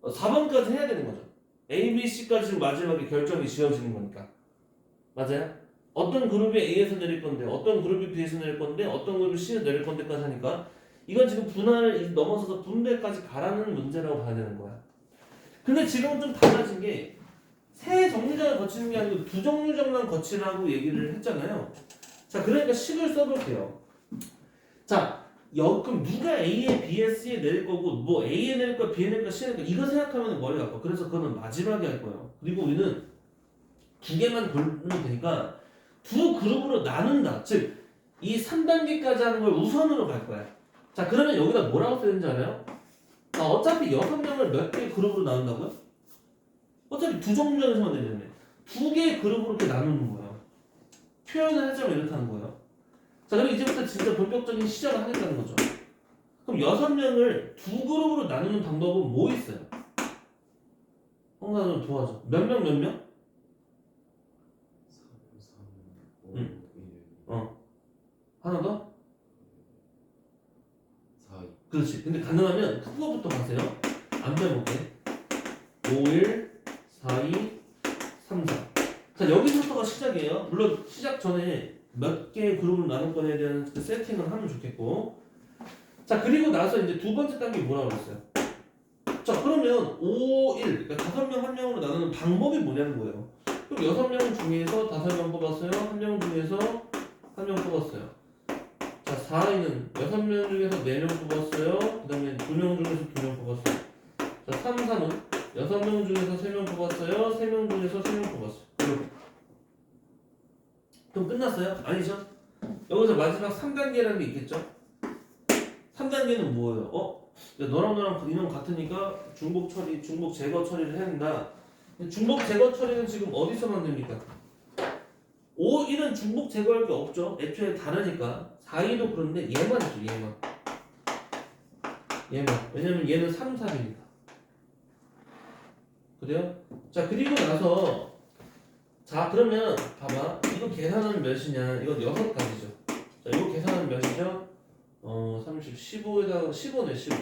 4번까지 해야 되는 거죠. A, B, C까지 지금 마지막에 결정이 지어지는 거니까 맞아요? 어떤 그룹이 A에서 내릴 건데 어떤 그룹이 B에서 내릴 건데 어떤 그룹이 C에서 내릴 건데까지 하니까 이건 지금 분할을 넘어서서 분배까지 가라는 문제라고 봐야 되는 거야. 근데 지금은 좀 달라진 게 세 정류장을 거치는 게 아니고 2정류장만 거치라고 얘기를 했잖아요. 자, 그러니까 식을 써볼게요. 자, 그럼 누가 A에 B에 C에 내릴 거고 뭐 A에 내릴 거야 B에 내릴 거야 C에 내릴 거야 이거 생각하면 머리가 아파. 그래서 그거는 마지막에 할 거예요. 그리고 우리는 2개만 골르면 되니까 2 그룹으로 나눈다. 즉 이 3단계까지 하는 걸 우선으로 갈 거야. 자, 그러면 여기다 뭐라고 써야 되는지 알아요? 어차피 6명을 몇 개의 그룹으로 나눈다고요? 어차피 2정류장에서만 내리잖아요. 2개의 그룹으로 이렇게 나누는 거예요. 표현을 하자면 이렇게 하는 거예요. 자, 그럼 이제부터 진짜 본격적인 시작을 하겠다는 거죠. 그럼 6명을 2그룹으로 나누는 방법은 뭐 있어요? 홍사는 도와줘. 몇 명? 3, 3, 5, 응. 1, 하나 더? 4, 2. 그렇지. 근데 가능하면 큰 거부터 가세요. 안 빼볼게. 5, 1, 4, 2, 3, 4. 자, 여기서부터가 시작이에요. 물론 시작 전에 몇 개의 그룹을 나눌 거냐에 대한 그 세팅을 하면 좋겠고. 자, 그리고 나서 이제 두 번째 단계 뭐라고 그랬어요? 자, 그러면 5, 1, 그러니까 5명 1명으로 나누는 방법이 뭐냐는 거예요. 그럼 6명 중에서 5명 뽑았어요. 1명 중에서 1명 뽑았어요. 자, 4위는 6명 중에서 4명 뽑았어요. 그 다음에 2명 중에서 2명 뽑았어요. 자, 3, 3은 6명 중에서 3명 뽑았어요. 3명 중에서 3명 뽑았어요. 이렇게. 그럼 끝났어요? 아니죠? 여기서 마지막 3단계라는 게 있겠죠? 3단계는 뭐예요? 야, 너랑 인원 같으니까 중복 제거 처리를 해야 된다. 중복 제거 처리는 지금 어디서 만듭니까? 5, 1은 중복 제거할 게 없죠. 애초에 다르니까. 4, 2도 그런데 얘만 있죠. 얘만. 왜냐면 얘는 3, 4이니까. 그래요? 자, 그리고 나서 자, 그러면 봐봐. 이거 계산은 몇이냐? 이건 6가지죠. 자, 이거 계산은 몇이죠? 30, 15에다가 15네, 15.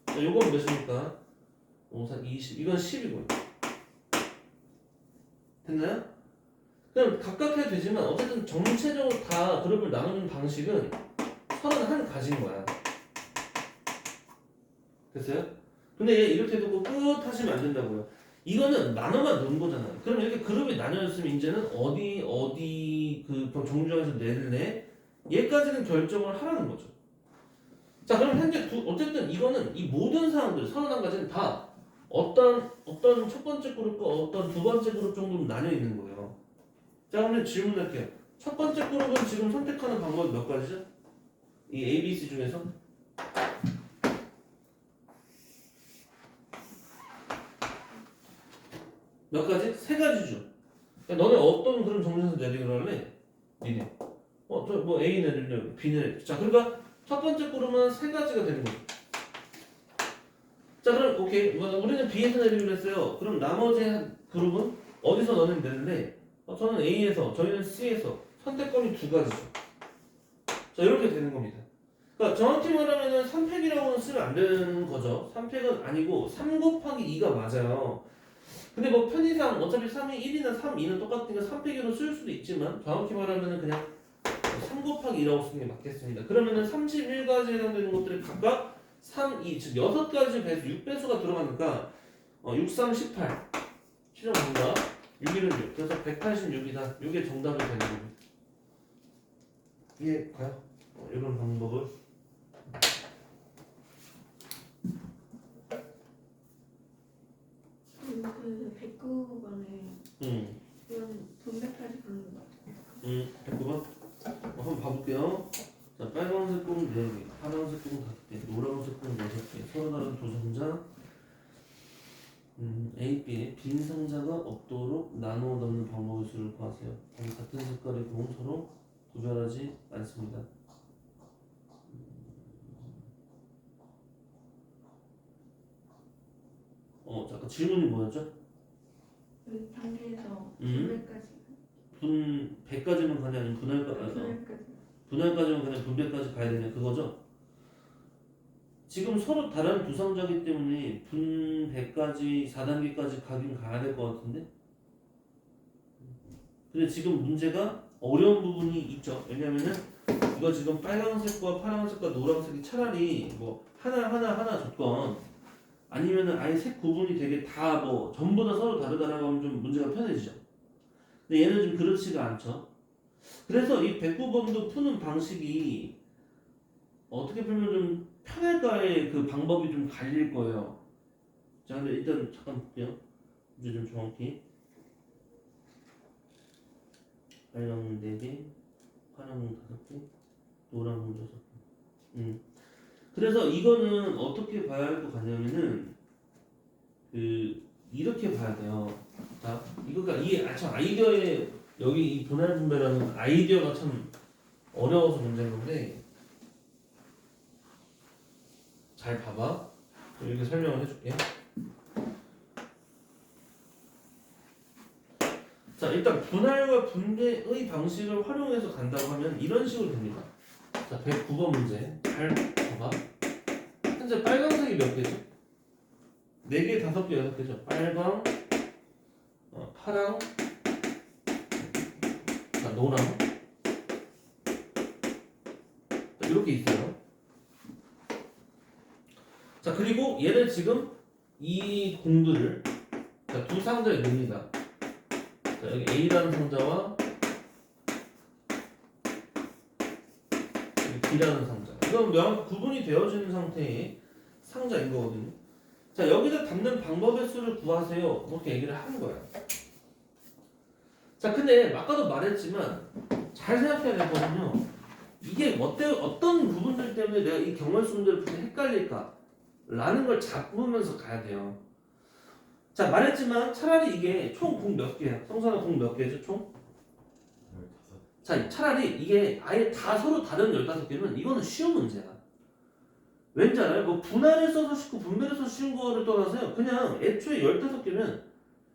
자, 요건 몇입니까? 5, 4, 20. 이건 10이고요. 됐나요? 그럼 각각 해도 되지만 어쨌든 전체적으로 다 그룹을 나누는 방식은 31가지인 거야. 됐어요? 근데 얘 이렇게 두고 끝 하시면 안 된다고요. 이거는 나눠만 놓은 거잖아요. 그럼 이렇게 그룹이 나뉘어졌으면 이제는 어디 그 정류장에서 내릴래? 얘까지는 결정을 하라는 거죠. 자, 그럼 현재 어쨌든 이거는 이 모든 사항들 31가지는 다 어떤 첫 번째 그룹과 어떤 두 번째 그룹 정도로 나뉘어 있는 거예요. 자, 그러면 질문할게요. 첫 번째 그룹은 지금 선택하는 방법이 몇 가지죠? 이 A, B, C 중에서? 몇 가지? 세 가지죠. 야, 너네 어떤 그런 정리해서 내리기로 할래? 니네. 저 뭐 A 내릴래, B 내릴래. 자, 그러니까 첫 번째 그룹은 세 가지가 되는 거죠. 자, 그럼 오케이. 우리는 B에서 내리기로 했어요. 그럼 나머지 그룹은 어디서 너는 내릴래? 저는 A에서, 저희는 C에서. 선택권이 두 가지죠. 자, 이렇게 되는 겁니다. 그러니까 정확히 말하면은 3팩이라고는 쓰면 안 되는 거죠. 3팩은 아니고 3 곱하기 2가 맞아요. 근데 뭐 편의상 어차피 3이 1이나 3, 2는 똑같으니까 3팩으로 쓸 수도 있지만 정확히 말하면은 그냥 3 곱하기 2라고 쓰는 게 맞겠습니다. 그러면은 31가지에 해당되는 것들이 각각 3, 2, 즉 6가지 배수, 6배수가 들어가니까 6, 3, 18 최종 정답 6, 1은 6 그래서 186이다. 이게 정답이 되는 겁니다. 이해 가요? 이런 방법을 그 109번에 이런 분배까지 가는 거 같아요. 109번 한번 봐볼게요. 자, 빨간색 공 4개, 파란색 공 5개, 노란색 공 6개 서로 다른 두 상자 A, B에 빈 상자가 없도록 나누어 넣는 방법의 수를 구하세요. 같은 색깔의 공은 서로 구별하지 않습니다. 잠깐 질문이 뭐였죠? 그 단계에서 음. 분배까지 100까지만 가냐 아니면 분배까지 분할까지만 그냥 분배까지 가야 되냐 그거죠? 지금 서로 다른 두 상자이기 때문에 분배까지 4단계까지 가긴 가야 될 것 같은데 근데 지금 문제가 어려운 부분이 있죠. 왜냐면은 이거 지금 빨간색과 파란색과 노란색이 차라리 뭐 하나 줬건 아니면은 아예 색 구분이 되게 다 뭐 전부 다 서로 다르다라고 하면 좀 문제가 편해지죠. 근데 얘는 좀 그렇지가 않죠. 그래서 이 109번도 푸는 방식이 어떻게 풀면 좀 편할까의 그 방법이 좀 갈릴 거예요. 자, 근데 일단 잠깐 볼게요. 이제 좀 정확히. 빨간 공 4개, 파란 공 5개, 노란 공 6개. 그래서 이거는 어떻게 봐야 할 것 같냐면은 이렇게 봐야 돼요. 자, 이거가 참 아이디어에 여기 이 분할 분배라는 아이디어가 참 어려워서 문제인 건데 잘 봐봐. 이렇게 설명을 해줄게. 자, 일단 분할과 분배의 방식을 활용해서 간다고 하면 이런 식으로 됩니다. 자, 109번 문제. 잘 봐봐. 현재 빨간색이 몇 개죠? 4개, 5개, 6개죠. 빨강, 파랑, 자, 노랑. 자, 이렇게 있어요. 자, 그리고 얘를 지금 이 공들을 자, 두 상자에 넣습니다. 자, 여기 A라는 상자와 여기 B라는 상자. 이건 명확히 구분이 되어지는 상태의 상자인 거거든요. 자, 여기다 담는 방법의 수를 구하세요. 이렇게 얘기를 하는 거예요. 자, 근데 아까도 말했지만 잘 생각해야 되거든요. 이게 어떤 부분들 때문에 내가 이 경월수 문제를 풀 때 헷갈릴까? 라는 걸 잡으면서 가야 돼요. 자, 말했지만 차라리 이게 총 공 몇 개야? 성산아 공 몇 개죠? 총? 15. 자, 차라리 이게 아예 다 서로 다른 15개면 이거는 쉬운 문제야. 왠지 알아요? 뭐 분할을 써서 쉽고 분배를 써서 쉬운 거를 떠나서요. 그냥 애초에 15개면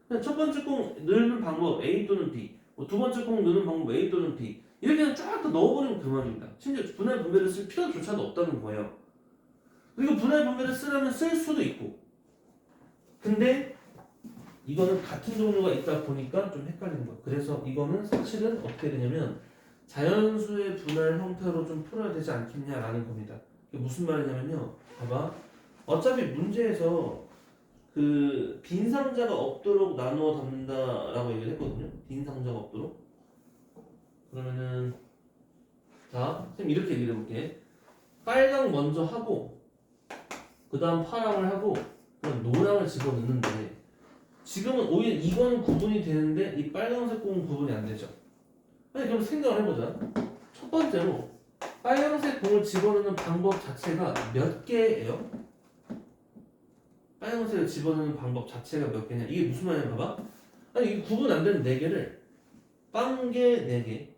그냥 첫 번째 공 넣는 방법 A 또는 B, 두 번째 공 넣는 방법 A 또는 B 이렇게 그냥 쫙 넣어버리면 그만입니다. 심지어 분할 분배를 쓸 필요조차도 없다는 거예요. 그리고 분할 분배를 쓰려면 쓸 수도 있고 근데 이거는 같은 종류가 있다 보니까 좀 헷갈리는 거예요. 그래서 이거는 사실은 어떻게 되냐면 자연수의 분할 형태로 좀 풀어야 되지 않겠냐라는 겁니다. 이게 무슨 말이냐면요. 봐봐. 어차피 문제에서 그 빈 상자가 없도록 나누어 담는다라고 얘기를 했거든요. 빈 상자가 없도록. 그러면은 자, 선생님 이렇게 얘기를 해볼게. 빨강 먼저 하고 그 다음 파랑을 하고 그럼 노랑을 집어넣는데 지금은 오히려 이건 구분이 되는데 이 빨간색 공은 구분이 안 되죠. 아니 그럼 생각을 해보자. 첫 번째로 빨간색 공을 집어넣는 방법 자체가 몇 개예요? 빨간색을 집어넣는 방법 자체가 몇 개냐? 이게 무슨 말이냐 봐봐. 아니 이게 구분 안 되는 4개를 빵개 4개,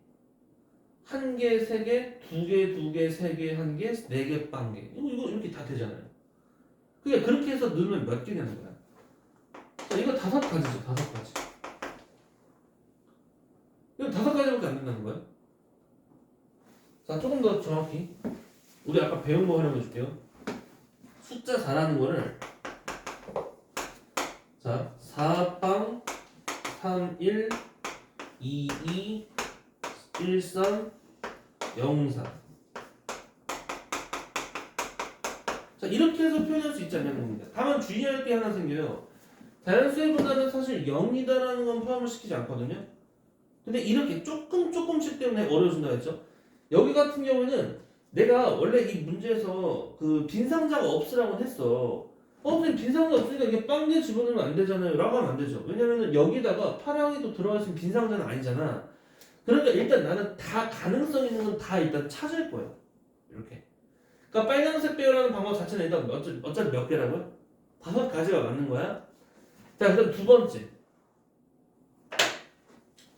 1개 3개, 2개 2개, 3개 1개, 4개 빵개. 이거 이렇게 다 되잖아요. 그러니까 그렇게 해서 넣으면 몇 개냐는 거야. 자, 이거 5가지죠. 5가지. 이거 5가지밖에 안 된다는 거야. 자, 조금 더 정확히 우리 아까 배운 거 활용해 줄게요. 숫자 4라는 거를 자, 4빵 3, 1, 2, 2, 1, 3, 0, 4. 자, 이렇게 해서 표현할 수 있지 않냐는 겁니다. 다만 주의할 게 하나 생겨요. 자연수의 분할은 사실 0이다라는 건 포함을 시키지 않거든요. 근데 이렇게 조금씩 때문에 어려워진다고 했죠. 여기 같은 경우에는 내가 원래 이 문제에서 그 빈상자가 없으라고 했어. 선생님 빈상자 없으니까 이게 빵개 집어넣으면 안 되잖아요 라고 하면 안 되죠. 왜냐면은 여기다가 파랑이 또 들어가 있으면 빈상자는 아니잖아. 그러니까 일단 나는 다 가능성 있는 건 다 일단 찾을 거예요. 이렇게. 그러니까 빨간색 배열하는 방법 자체는 일단 어차피 몇 개라고요? 5가지가 맞는 거야. 자, 그럼 두 번째.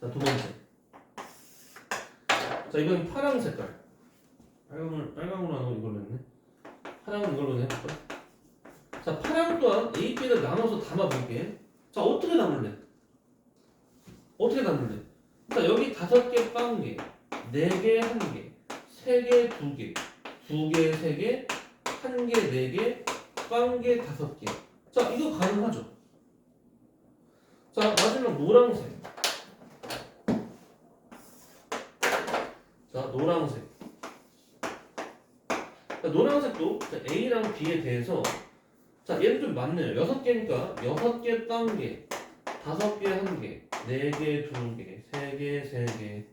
자, 두 번째. 자, 이건 파랑 색깔. 빨강으로 하는 거 이걸로 했네. 파랑은 이걸로 해볼까? 자, 파랑 또한 A, B를 나눠서 담아볼게. 자, 어떻게 담을래? 자, 여기 5개 빵개, 4개 1개, 3개 2개, 2개 3개, 1개 4개, 빵개 5개. 자, 이거 가능하죠? 자, 마지막 노란색. 자, 노란색. 자, 노란색도 A랑 B에 대해서 자, 얘는 좀 많네요. 6개니까 6개 빵개, 5개 1개, 4개 2개, 3개 3개,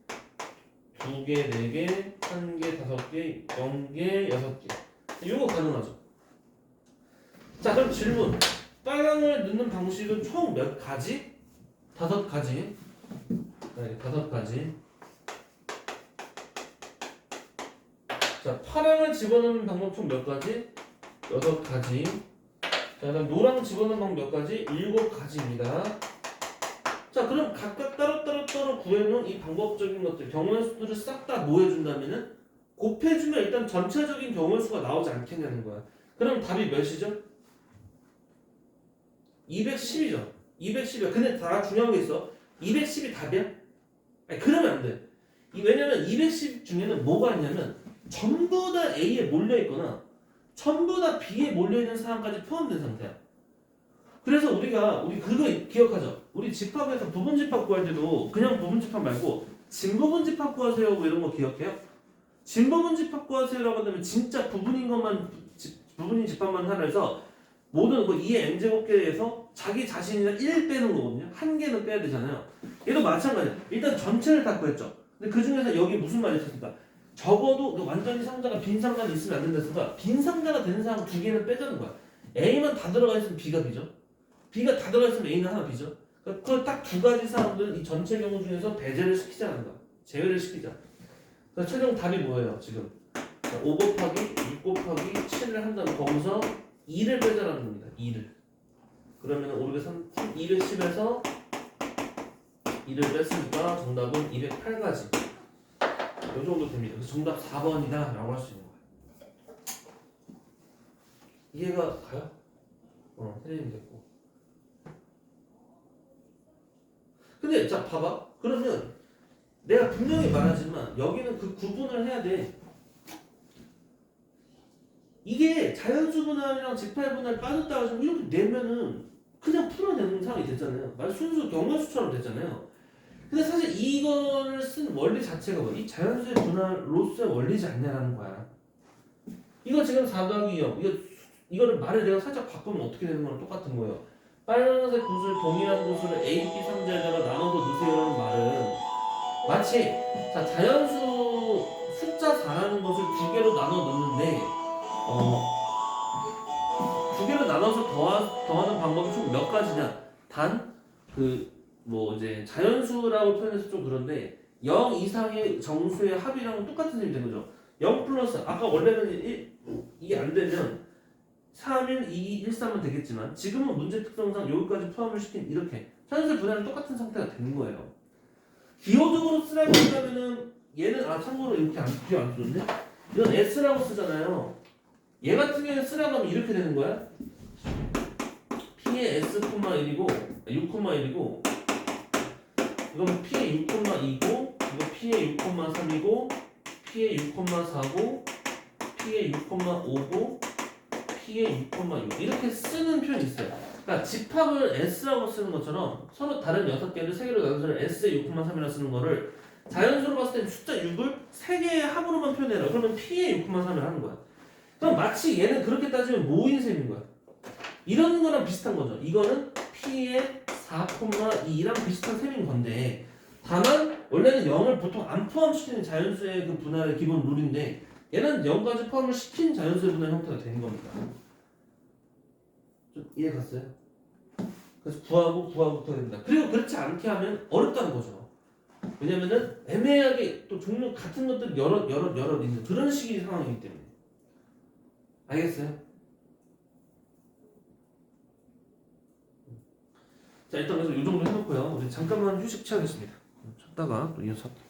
2개 4개, 1개 5개, 0개 6개. 이거 가능하죠? 자, 그럼 질문. 빨강을 넣는 방식은 총 몇 가지? 5가지. 네, 5가지. 자, 파랑을 집어넣는 방법 총 몇 가지? 6가지. 자, 그다음 노랑 집어넣는 방법 몇 가지? 7가지입니다. 자, 그럼 각각 따로 구해놓은 이 방법적인 것들, 경우의 수들을 싹 다 모여준다면은 곱해주면 일단 전체적인 경우의 수가 나오지 않겠냐는 거야. 그럼 답이 몇이죠? 210이죠. 210이야. 근데 다 중요한 게 있어. 210이 답이야? 아니, 그러면 안 돼. 왜냐면 210 중에는 뭐가 있냐면 전부 다 A에 몰려있거나 전부 다 B에 몰려있는 사람까지 포함된 상태야. 그래서 우리 그거 기억하죠? 우리 집합에서 부분 집합 구할 때도 그냥 부분 집합 말고 진부분 집합 구하세요 뭐 이런 거 기억해요? 진부분 집합 구하세요라고 하면 진짜 부분인 부분인 집합만 하라 해서 모든 그 2의 n제곱계에서 자기 자신이랑 1 빼는 거거든요. 한 개는 빼야 되잖아요. 얘도 마찬가지야. 일단 전체를 다 구했죠. 근데 그 중에서 여기 무슨 말이 있었을까? 적어도 완전히 상자가 빈 상자는 있으면 안 된다. 빈 상자가 되는 사람 2개는 빼자는 거야. A만 다 들어가 있으면 B가 B죠. B가 다 들어가 있으면 A는 하나 B죠. 그걸 딱 2가지 사람들은 이 전체 경우 중에서 배제를 시키자는 거야. 제외를 시키자. 그래서 최종 답이 뭐예요? 지금 5 곱하기 6 곱하기 7을 한다면 거기서 2를 빼자라는 겁니다. 2를. 그러면 우리가 210에서 2를 뺐으니까 정답은 208가지. 이 정도 됩니다. 그래서 정답 4번이다 라고 할 수 있는 거예요. 이해가 가요? 선생님 됐고. 근데 자 봐봐. 그러면 내가 분명히 말하지만 여기는 그 구분을 해야 돼. 이게 자연수 분할이랑 직팔 분할 빠졌다고 해서 이렇게 내면은 그냥 풀어내는 상황이 됐잖아요. 말 순수 경우수처럼 됐잖아요. 근데 사실 이거를 쓴 원리 자체가 뭐 이 자연수의 분할로서의 원리지 않냐라는 거야. 이거 지금 4 더하기 0 이거를 말을 내가 살짝 바꾸면 어떻게 되는 거랑 똑같은 거예요. 빨간색 붓을 동일한 붓을 A, B 상자에다가 나눠서 넣으세요라는 말은 마치 자 자연수 숫자 4라는 것을 2개로 나눠 넣는데 2개로 나눠서 더하는 방법이 총 몇 가지냐? 단 그 뭐 이제 자연수라고 표현해서 좀 그런데 0 이상의 정수의 합이랑 똑같은 셈이 되는 거죠. 0 플러스 아까 원래는 1, 이게 안 되면 3, 1, 2, 1, 3은 되겠지만 지금은 문제 특성상 여기까지 포함을 시킨 이렇게 자연수의 분할은 똑같은 상태가 되는 거예요. 기호적으로 쓰라고 한다면은 얘는 참고로 이렇게 기호 안 쓰는데 이건 S라고 쓰잖아요. 얘 같은 경우에 쓰라고 하면 이렇게 되는 거야. P의 S,1이고 6,1이고 이건 P의 6,2고 이거 P의 6,3이고 P의 6,4고 P의 6,5고 P의 6,6 이렇게 쓰는 표현이 있어요. 그러니까 집합을 S라고 쓰는 것처럼 서로 다른 6개를 3개로 나눠서 S의 6,3이라 쓰는 거를 자연수로 봤을 때 숫자 6을 3개의 합으로만 표현해라. 그러면 P의 6,3을 하는 거야. 그럼 마치 얘는 그렇게 따지면 모인 셈인 거야. 이런 거랑 비슷한 거죠. 이거는 P의 4,2랑 비슷한 셈인 건데 다만 원래는 0을 보통 안 포함시키는 자연수의 그 분할의 기본 룰인데 얘는 0까지 포함을 시킨 자연수의 분할 형태가 되는 겁니다. 좀 이해 갔어요? 그래서 구하고 붙어야 됩니다. 그리고 그렇지 않게 하면 어렵다는 거죠. 왜냐면은 애매하게 또 종류 같은 것들이 여러 있는 그런 식의 상황이기 때문에. 알겠어요? 자 일단 그래서 이 정도 해놓고요. 우리 잠깐만 휴식 취하겠습니다. 쉬었다가 또 이어서 할게요.